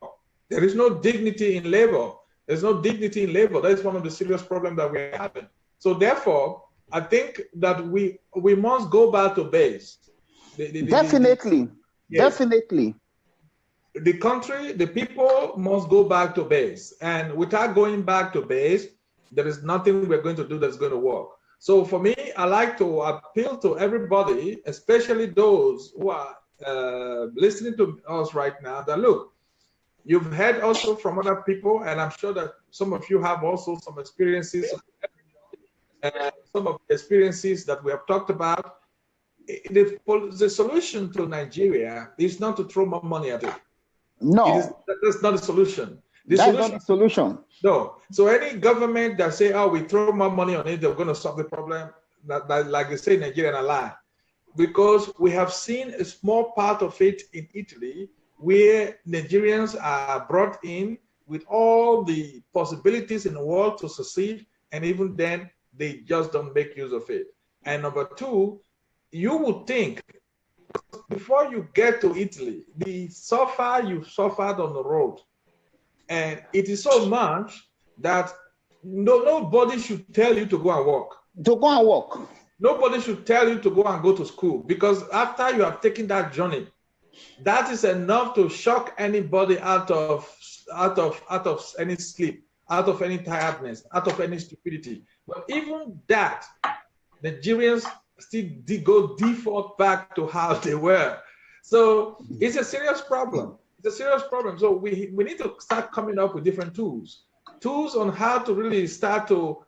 There is no dignity in labor. There's no dignity in labor. That is one of the serious problems that we're having. So therefore, I think that we must go back to base.
Definitely. Definitely.
The country, the people must go back to base. And without going back to base, there is nothing we're going to do that's going to work. So for me, I like to appeal to everybody, especially those who are listening to us right now, that look, you've heard also from other people, and I'm sure that some of you have also some experiences, some of the experiences that we have talked about. The solution to Nigeria is not to throw more money at it.
No.
That's not the solution.
That's not the solution.
No. So any government that say, oh, we throw more money on it, they're going to solve the problem, that like they say in Nigeria, a lie. Because we have seen a small part of it in Italy, where Nigerians are brought in with all the possibilities in the world to succeed, and even then, they just don't make use of it. And number two, you would think, before you get to Italy, the suffer you suffered on the road, and it is so much that nobody should tell you to go and work.
To go and work.
Nobody should tell you to go and go to school, because after you have taken that journey, that is enough to shock anybody out of any sleep, out of any tiredness, out of any stupidity. But even that, Nigerians still go default back to how they were. So it's a serious problem. It's a serious problem. So we need to start coming up with different tools on how to really start to,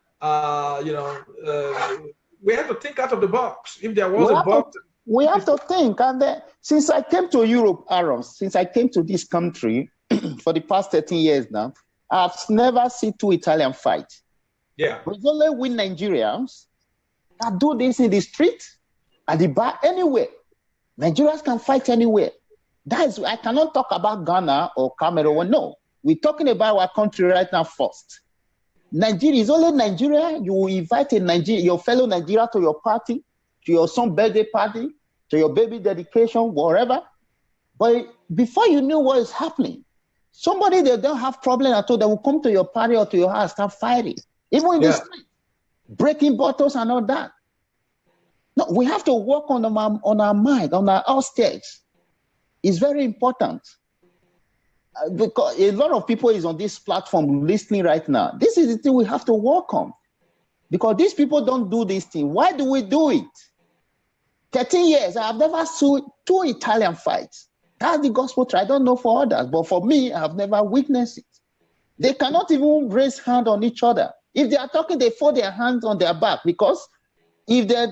we have to think out of the box. If there was a box.
We have to think. And since I came to Europe, Aroms, since I came to this country for the past 13 years now, I've never seen two Italian fight.
Yeah.
It's only we Nigerians that do this in the street, at the bar, anywhere. Nigerians can fight anywhere. I cannot talk about Ghana or Cameroon. No, we're talking about our country right now first. Nigeria is only Nigeria. You will invite your fellow Nigeria to your party, to your son's birthday party, to your baby dedication, wherever. But before you know what is happening, somebody that don't have problem at all, they will come to your party or to your house, start fighting, even in the street, breaking bottles and all that. No, we have to work on our mind, on our outskirts. It's very important. Because a lot of people is on this platform listening right now. This is the thing we have to work on. Because these people don't do this thing. Why do we do it? 13 years, I have never seen two Italian fights. That's the gospel truth. I don't know for others, but for me, I have never witnessed it. They cannot even raise hand on each other. If they are talking, they fold their hands on their back, because if there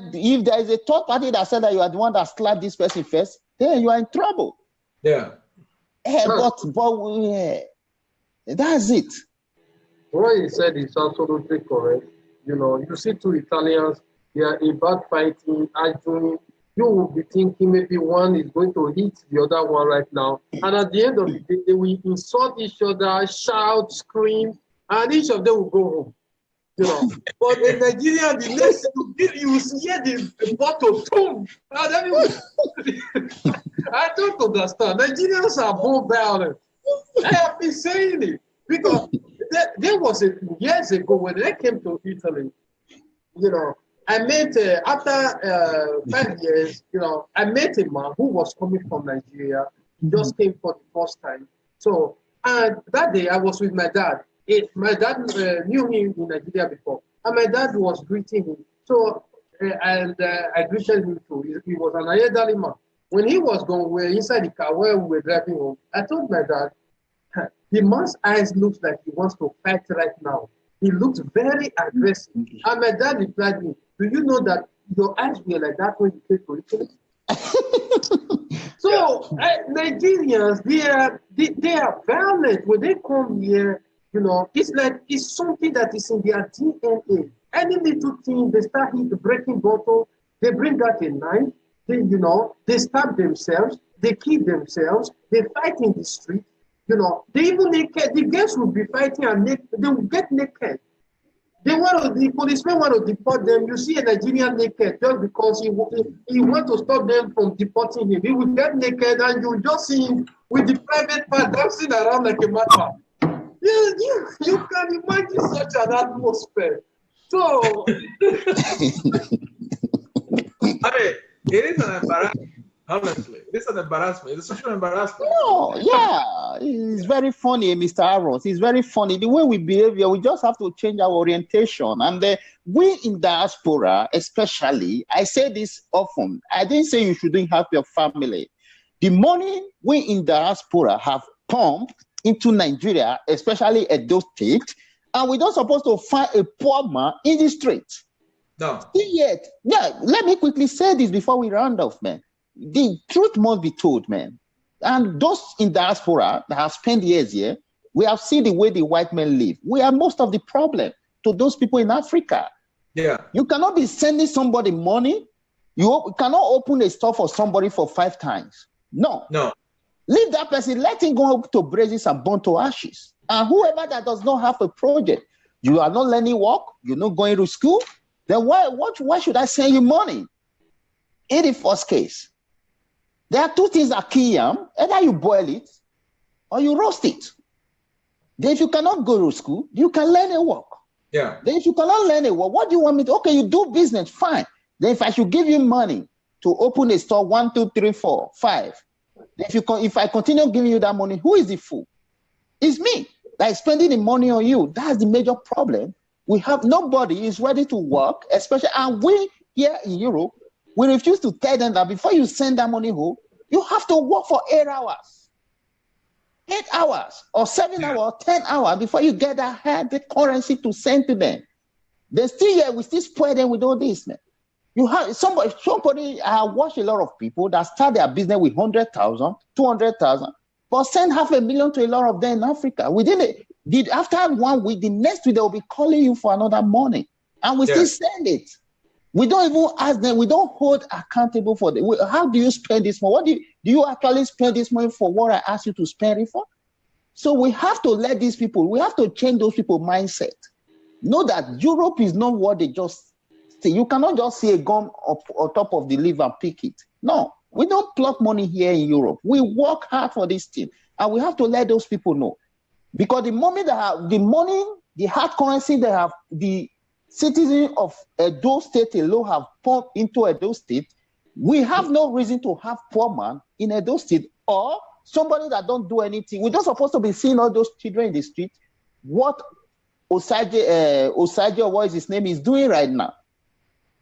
is a third party that said that you are the one that slapped this person first, then you are in trouble.
Yeah.
But that's it.
What he said is absolutely correct. You know, you see two Italians, they are about fighting, arguing. You will be thinking maybe one is going to hit the other one right now. And at the end of the day, they will insult each other, shout, scream, and each of them will go home. You know, but in Nigeria, the next you hear the bottle boom. I don't understand. Nigerians are more violent. I have been saying it because there was years ago when I came to Italy. You know, I met after 5 years. You know, I met a man who was coming from Nigeria. He just came for the first time. So, and that day I was with my dad. My dad knew him in Nigeria before, and my dad was greeting him. So, I greeted him too. He was an elderly man. When he was gone, we were inside the car where we were driving home. I told my dad, the man's eyes looks like he wants to fight right now. He looked very aggressive. And my dad replied me, do you know that your eyes were like that when you came to Italy? So, Nigerians, they are violent. When they come here, you know, it's like it's something that is in their DNA. Any little thing, they start breaking bottle, they bring out a knife, they stab themselves, they kill themselves, they fight in the street. They even naked. The girls will be fighting and they will get naked. The policemen want to deport them. You see a Nigerian naked just because he want to stop them from deporting him. He will get naked and you just see him with the private part dancing around like a madman. You can imagine such an atmosphere. So,
I mean, it is an embarrassment. Honestly, it's an embarrassment. It's a social embarrassment.
No, yeah, it's very funny, Mr. Aroms. It's very funny. The way we behave here, we just have to change our orientation. And we in diaspora, especially, I say this often. I didn't say you shouldn't help your family. The money we in diaspora have pumped into Nigeria, especially at those states, and we're not supposed to find a poor man in the street.
No.
Yet, yeah, let me quickly say this before we round off, man. The truth must be told, man. And those in diaspora that have spent years here, we have seen the way the white men live. We are most of the problem to those people in Africa.
Yeah.
You cannot be sending somebody money. You cannot open a store for somebody for 5 times. No. Leave that person, let him go up to brazies and burn to ashes. And whoever that does not have a project, you are not learning work, you're not going to school, then why should I send you money? In the first case, there are 2 things that kill yam. Either you boil it or you roast it. Then if you cannot go to school, you can learn a work.
Yeah.
Then if you cannot learn a work, what do you want me to? Okay, you do business, fine. Then if I should give you money to open a store, 1, 2, 3, 4, 5. Then if I continue giving you that money, who is the fool? It's me. Like spending the money on you. That's the major problem. We have nobody is ready to work, especially, and we here in Europe, we refuse to tell them that before you send that money home, you have to work for 8 hours. 8 hours or 7 hours, 10 hours before you get the currency to send to them. They still here, we still spoil them with all this, man. You have somebody, I watch a lot of people that start their business with 100,000, 200,000, but send $500,000 to a lot of them in Africa. After 1 week, the next week, they'll be calling you for another money. And we still send it. We don't even ask them. We don't hold accountable for them. How do you spend this money? What do you actually spend this money for? What I asked you to spend it for? So we have to let these people. We have to change those people's mindset. Know that Europe is not what they just say. You cannot just see a gun up on top of the leaf and pick it. No, we don't pluck money here in Europe. We work hard for this thing, and we have to let those people know, because the moment they have the money, the hard currency they have, the citizens of Edo State alone have pumped into Edo State, we have no reason to have poor man in Edo State or somebody that don't do anything. We're not supposed to be seeing all those children in the street. What Osaje, or what is his name, is doing right now.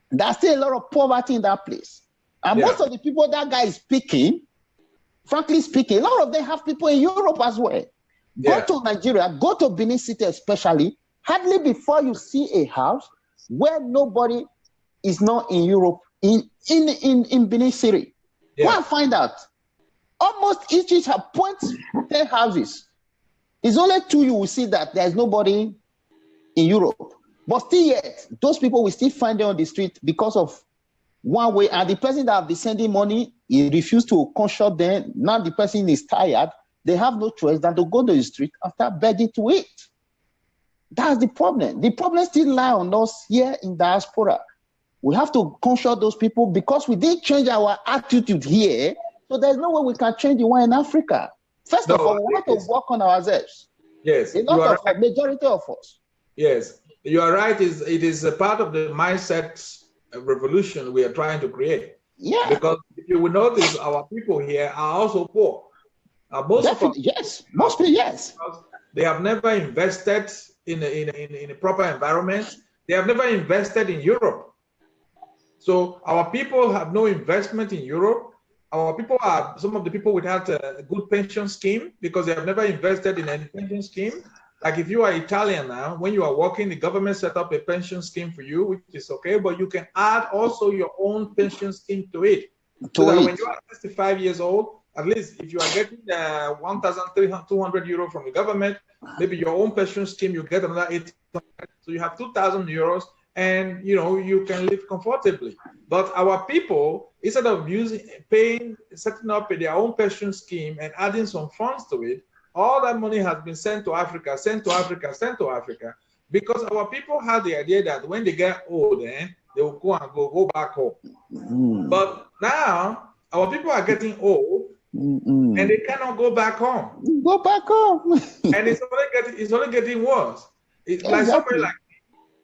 There's still a lot of poverty in that place. And most of the people that guy is picking, frankly speaking, a lot of them have people in Europe as well. Go to Nigeria, go to Benin City especially, hardly before you see a house where nobody is not in Europe, in Benin City. Go and find out. Almost each have 10 houses. It's only 2 you will see that there's nobody in Europe. But still yet, those people will still find them on the street because of one way. And the person that have been sending money, he refused to consult them. Now the person is tired. They have no choice than to go to the street and start begging to eat. That's the problem. The problem still lies on us here in diaspora. We have to consult those people because we didn't change our attitude here. So there's no way we can change the one in Africa. First of all, we have to work on ourselves.
Yes.
A lot of majority of us.
Yes, you are right. It is a part of the mindset revolution we are trying to create.
Yeah.
Because if you will notice, our people here are also poor. Most
mostly yes.
They have never invested in a proper environment. They have never invested in Europe. So our people have no investment in Europe. Our people are some of the people without a good pension scheme because they have never invested in any pension scheme. Like if you are Italian now, when you are working, the government set up a pension scheme for you, which is okay, but you can add also your own pension scheme to it. So that when you are 65 years old, at least if you are getting 1,200 euro from the government, maybe your own pension scheme, you get another 800. So you have 2,000 euros and you can live comfortably. But our people, instead of setting up their own pension scheme and adding some funds to it, all that money has been sent to Africa, because our people had the idea that when they get old, they will go back home. But now our people are getting old, and they cannot go back home. And it's only getting worse. It's like somebody like me.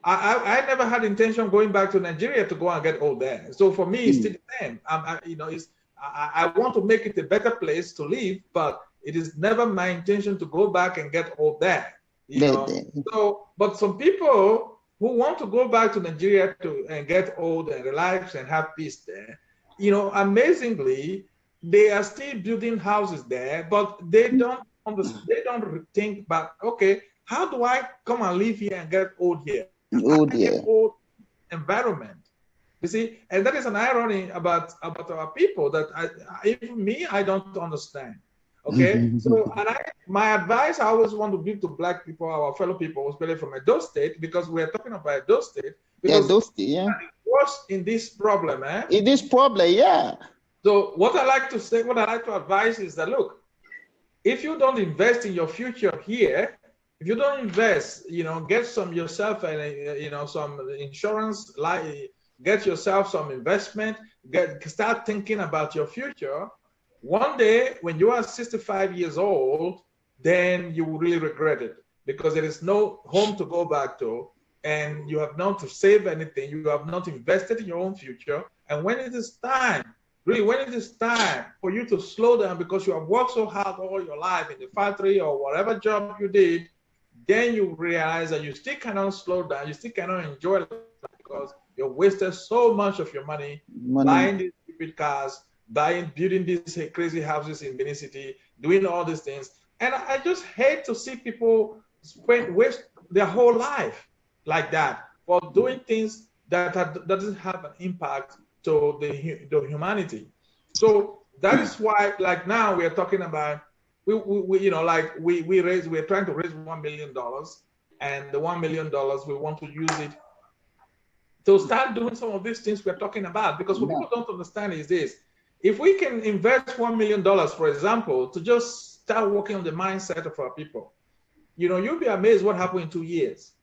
I never had intention going back to Nigeria to go and get old there. So for me, it's still the same. I want to make it a better place to live, but it is never my intention to go back and get old there. So, but some people who want to go back to Nigeria and get old and relax and have peace there, amazingly, they are still building houses there, but they don't understand. They don't think about, okay, how do I come and live here and get old here? Old environment. You see, and that is an irony about our people that even me, I don't understand. Okay, so my advice I always want to give to Black people, our fellow people, especially from Edo State, because we're talking about Edo State. Because
Edo State, yeah.
Worse in this problem,
In this problem, yeah.
So what I like to advise is that, look, if you don't invest in your future here, if you don't invest, get some yourself and some insurance, get yourself some investment, start thinking about your future. One day when you are 65 years old, then you will really regret it, because there is no home to go back to, and you have not to save anything. You have not invested in your own future. And when it is time for you to slow down because you have worked so hard all your life in the factory or whatever job you did, then you realize that you still cannot slow down, you still cannot enjoy life because you wasted so much of your money buying these stupid cars, building these crazy houses in Benin City, doing all these things. And I just hate to see people waste their whole life like that for doing things that doesn't have an impact to the humanity. So that is why, like now, we are talking about we're trying to raise $1 million, and the $1 million we want to use it to start doing some of these things we're talking about. Because what people don't understand is this: if we can invest $1 million, for example, to just start working on the mindset of our people, you'll be amazed what happened in 2 years.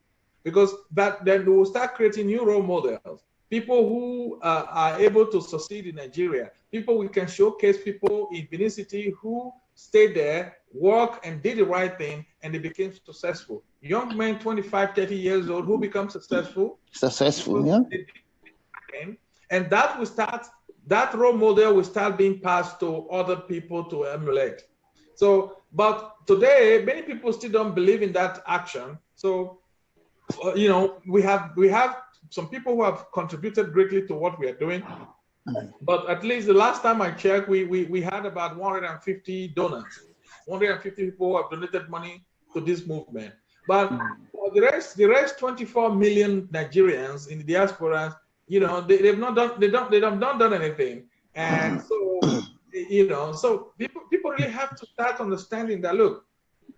Because then we will start creating new role models, people who are able to succeed in Nigeria, people we can showcase, people in Benin City who stayed there, worked and did the right thing, and they became successful. Young men, 25, 30 years old, who become successful.
Yeah.
And that role model will start being passed to other people to emulate. So, but today, many people still don't believe in that action. So, we have some people who have contributed greatly to what we are doing. But at least the last time I checked, we had about 150 donors. 150 people have donated money to this movement. But for the rest 24 million Nigerians in the diaspora, they've not done anything. And so, so people really have to start understanding that, look,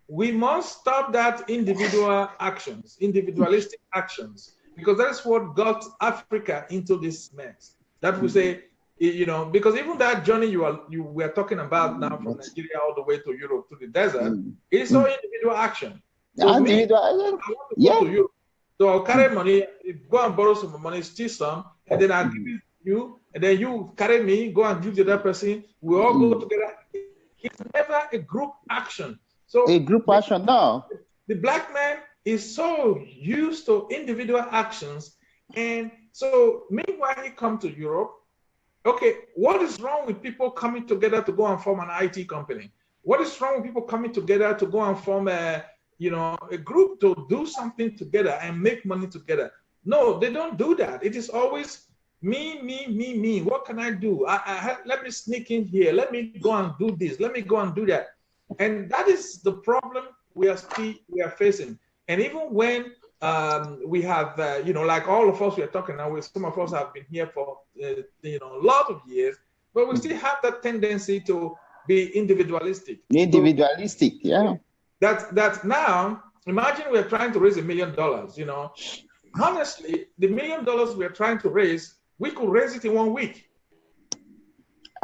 we must stop that individualistic actions, because that's what got Africa into this mess. That we say, because even that journey we are talking about now from Nigeria all the way to Europe, to the desert, it's all individual action. So I want to go to Europe. So I'll carry money, go and borrow some money, steal some, and then I'll give it to you, and then you carry me, go and give the other person. We all go together. It's never a group action. So
a group action now.
The Black man is so used to individual actions, and so meanwhile he come to Europe. Okay, what is wrong with people coming together to go and form an IT company? What is wrong with people coming together to go and form a group to do something together and make money together? No, they don't do that. It is always me. What can I do? Let me sneak in here. Let me go and do this. Let me go and do that. And that is the problem we are facing. And even when we have, like all of us we are talking now, some of us have been here for, a lot of years, but we still have that tendency to be individualistic.
Individualistic, yeah.
That now, imagine we're trying to raise $1 million, Honestly, the $1 million we're trying to raise, we could raise it in 1 week.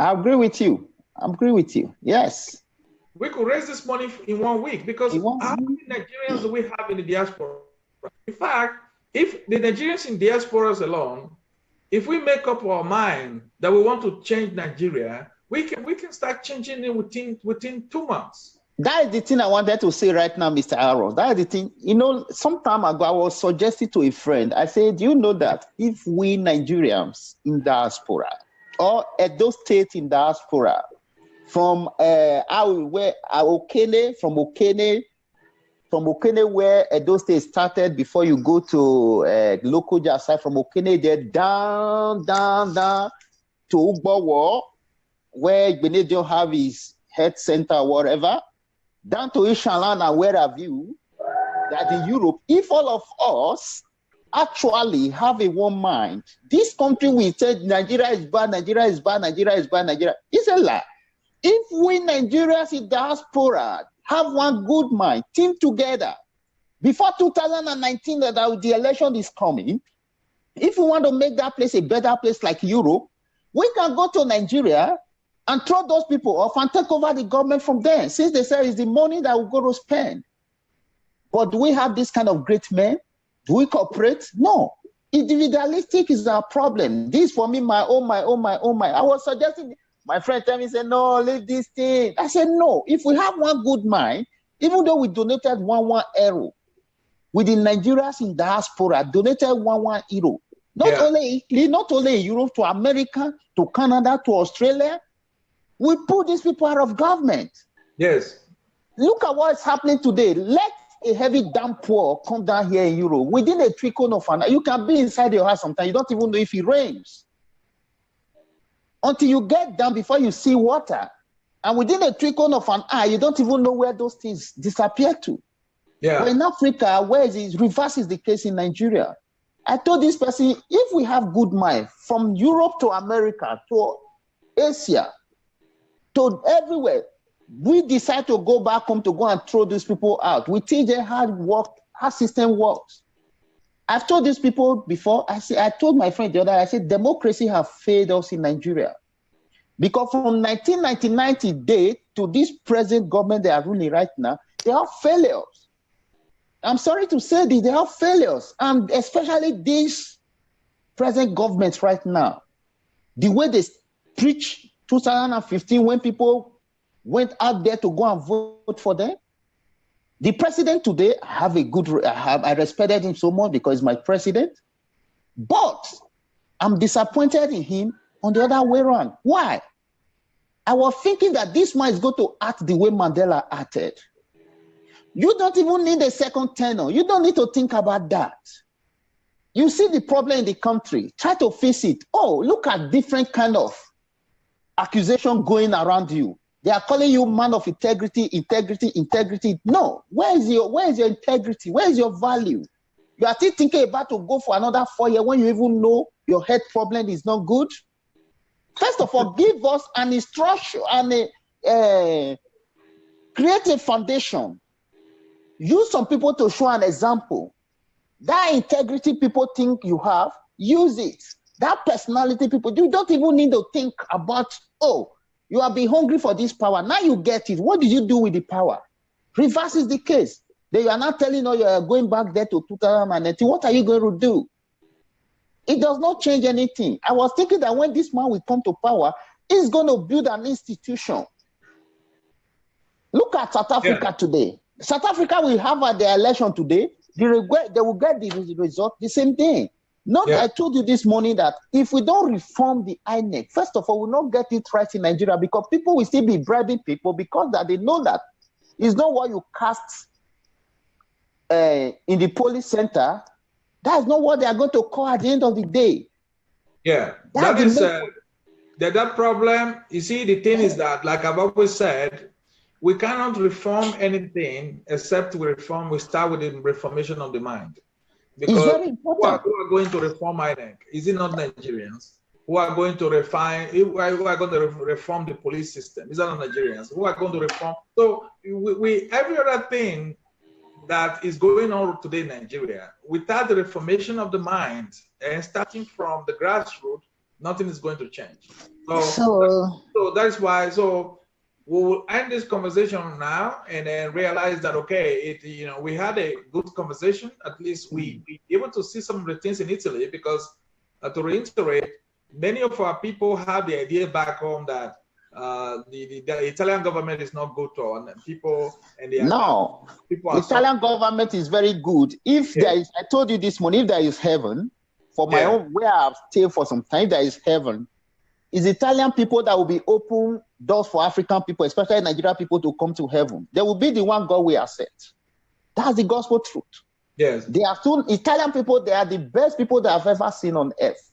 I agree with you. I agree with you. Yes.
We could raise this money in 1 week because how many Nigerians do we have in the diaspora? In fact, if the Nigerians in diasporas alone, if we make up our mind that we want to change Nigeria, we can start changing it within 2 months.
That is the thing I wanted to say right now, Mr. Aroms. That is the thing. You know, some time ago, I was suggesting to a friend, I said, do you know that if we Nigerians in diaspora or at those states in diaspora, from Okene, where those states started before you go to Lokoja side, from Okene, there down to Ugbowo, where Benin don't have his health center or whatever, down to Ishaland and where have you, that in Europe, if all of us actually have a one mind, this country will say Nigeria is bad, Nigeria is bad, Nigeria is bad, Nigeria. It's a lie. If we Nigerians in diaspora have one good mind, team together, before 2019 that the election is coming, if we want to make that place a better place like Europe, we can go to Nigeria and throw those people off and take over the government from there, since they say it's the money that we're going to spend. But do we have this kind of great men? Do we cooperate? No. Individualistic is our problem. This for me, my own. I was suggesting, my friend tell me, say, no, leave this thing. I said, no. If we have one good mind, even though we donated one euro, with the Nigerians in diaspora donated one euro, not only Italy, not only Europe, to America, to Canada, to Australia, we put these people out of government.
Yes.
Look at what is happening today. Let a heavy downpour come down here in Europe. Within a trickle of an hour, you can be inside your house sometimes. You don't even know if it rains. Until you get down before you see water. And within a trickle of an hour, you don't even know where those things disappear to.
Yeah.
But in Africa, where it reverses the case in Nigeria. I told this person, if we have good mind, from Europe to America, to Asia, to everywhere, we decide to go back home to go and throw these people out. We teach them how system works. I've told these people before, I told my friend the other, I said, democracy have failed us in Nigeria. Because from 1999 date to this present government they are ruling right now, they have failures. I'm sorry to say this, they have failures. And especially these present governments right now, the way they preach 2015 when people went out there to go and vote for them. The president today, I respected him so much because he's my president, but I'm disappointed in him on the other way around. Why? I was thinking that this man is going to act the way Mandela acted. You don't even need a second tenor. You don't need to think about that. You see the problem in the country, try to face it. Oh, look at different kind of accusation going around you. They are calling you man of integrity. No, where is your integrity? Where is your value? You are still thinking about to go for another 4 years when you even know your health problem is not good. First of all, give us an instruction and create a foundation. Use some people to show an example. That integrity people think you have, use it. That personality people, you don't even need to think about, oh, you have been hungry for this power. Now you get it. What did you do with the power? Reverse is the case. They are not telling you are going back there to 2019. What are you going to do? It does not change anything. I was thinking that when this man will come to power, he's going to build an institution. Look at South Africa today. South Africa will have their election today. They will get the result, the same thing. I told you this morning that if we don't reform the INEC, first of all, we'll not get it right in Nigeria because people will still be bribing people because that they know that it's not what you cast in the police center. That's not what they are going to call at the end of the day.
Yeah, that problem. You see, the thing is that, like I've always said, we cannot reform anything except we start with the reformation of the mind. Because
it's very important.
Who are going to reform INEC? Is it not Nigerians? Who are going to reform the police system? Is it not Nigerians? Who are going to reform? So every other thing that is going on today in Nigeria, without the reformation of the mind and starting from the grassroots, nothing is going to change. So that's why. So we will end this conversation now and then realize that okay, we had a good conversation. At least we able to see some of the things in Italy, because to reiterate, many of our people have the idea back home that the Italian government is not good on people, and
the Italian government is very good. If there is, I told you this morning, if there is heaven, for my own, where I've stayed for some time, there is heaven. It's Italian people that will be open doors for African people, especially Nigerian people, to come to heaven. They will be the one God will accept. That's the gospel truth.
Yes.
They are still Italian people. They are the best people that I've ever seen on earth.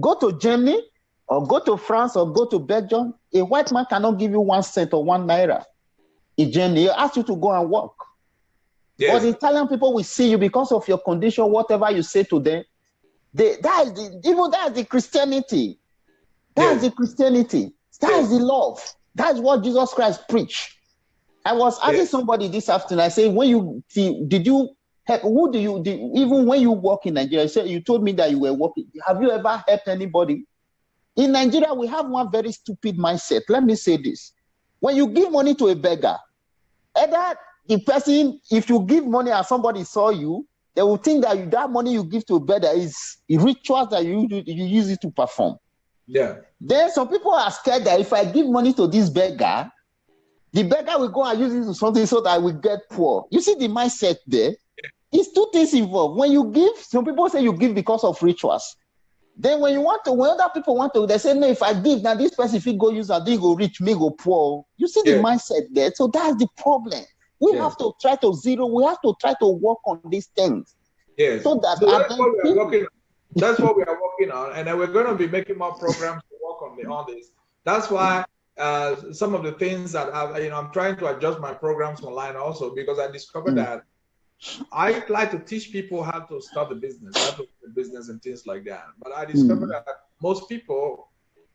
Go to Germany or go to France or go to Belgium. A white man cannot give you 1 cent or 1 naira. In Germany, he asks you to go and work. Yes. But the Italian people will see you because of your condition, whatever you say to them. That is the Christianity. That's the Christianity. That's the love. That's what Jesus Christ preached. I was asking somebody this afternoon, I say, even when you work in Nigeria, you told me that you were working. Have you ever helped anybody? In Nigeria, we have one very stupid mindset. Let me say this. When you give money to a beggar, either the person, if you give money and somebody saw you, they will think that that money you give to a beggar is rituals that you use it to perform.
Yeah.
Then some people are scared that if I give money to this beggar, the beggar will go and use it to something so that I will get poor. You see the mindset there? It's two things involved. When you give, some people say you give because of rituals. Then when other people want to, they say, no, if I give, now this person, if he go use and they go rich, me go poor. You see the mindset there? So that's the problem. We have to try to we have to try to work on these things.
Yes.
So that's
what we are working on. That's what we are working on, and then we're going to be making more programs to work on this. That's why some of the things that I'm trying to adjust my programs online also, because I discovered that I like to teach people how to start the business, and things like that. But I discovered that most people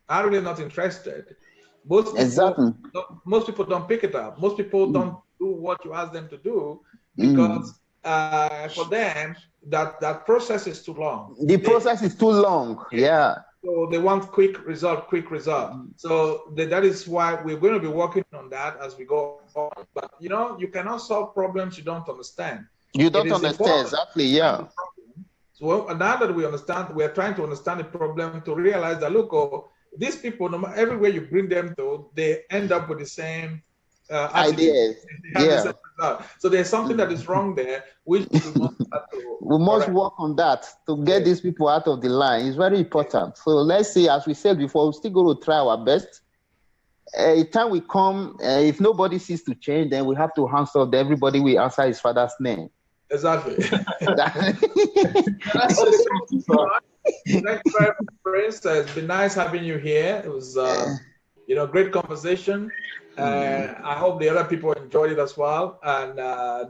are really not interested. Most people don't pick it up. Most people don't do what you ask them to do because for them that process is too long.
The process is too long. Yeah.
So they want quick result. So that is why we're going to be working on that as we go on. But you cannot solve problems you don't understand.
You don't understand, exactly. Yeah.
So now that we understand, we're trying to understand the problem to realize that look, these people, no matter everywhere you bring them to, they end up with the same
ideas. Yeah.
So there's something that is wrong there, which
we must work on that to get these people out of the line. It's very important. So let's see, as we said before, we're still going to try our best. Time we come, if nobody sees to change, then we have to answer. Everybody will answer his father's name.
Exactly. Thank you very much, Prince. It's been nice having you here. It was, great conversation. I hope the other people enjoyed it as well. And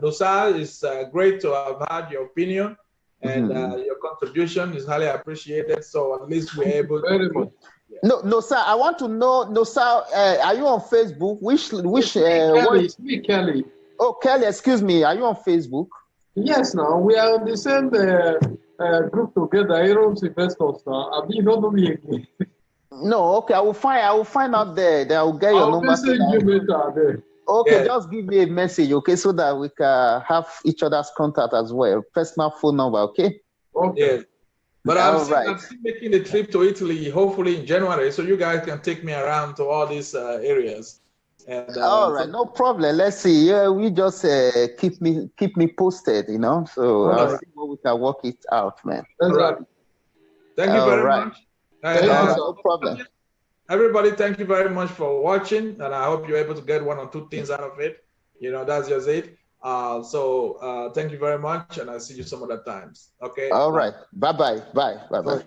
Nusa, it's great to have had your opinion and your contribution is highly appreciated. So at least we're able to.
No, sir. I want to know. No, sir. Are you on Facebook?
Kelly.
Oh, Kelly. Excuse me. Are you on Facebook?
Yes. Now we are in the same group together. Aroms Investors. Now, you don't know me again.
No. Okay. I will find out there. Then I will get your number.
Message you later there.
Okay. Just give me a message. Okay, so that we can have each other's contact as well. Personal phone number. Okay.
Okay. Yes. But I'm still making the trip to Italy, hopefully in January, so you guys can take me around to all these areas. And,
all right, no problem. Let's see. Yeah, we just keep me posted, So I'll see what we can work it out, man.
All right. Thank you very much.
No problem.
Everybody, thank you very much for watching, and I hope you're able to get 1 or 2 things out of it. That's just it. So thank you very much, and I'll see you some other times. Okay.
All right. Bye. Bye.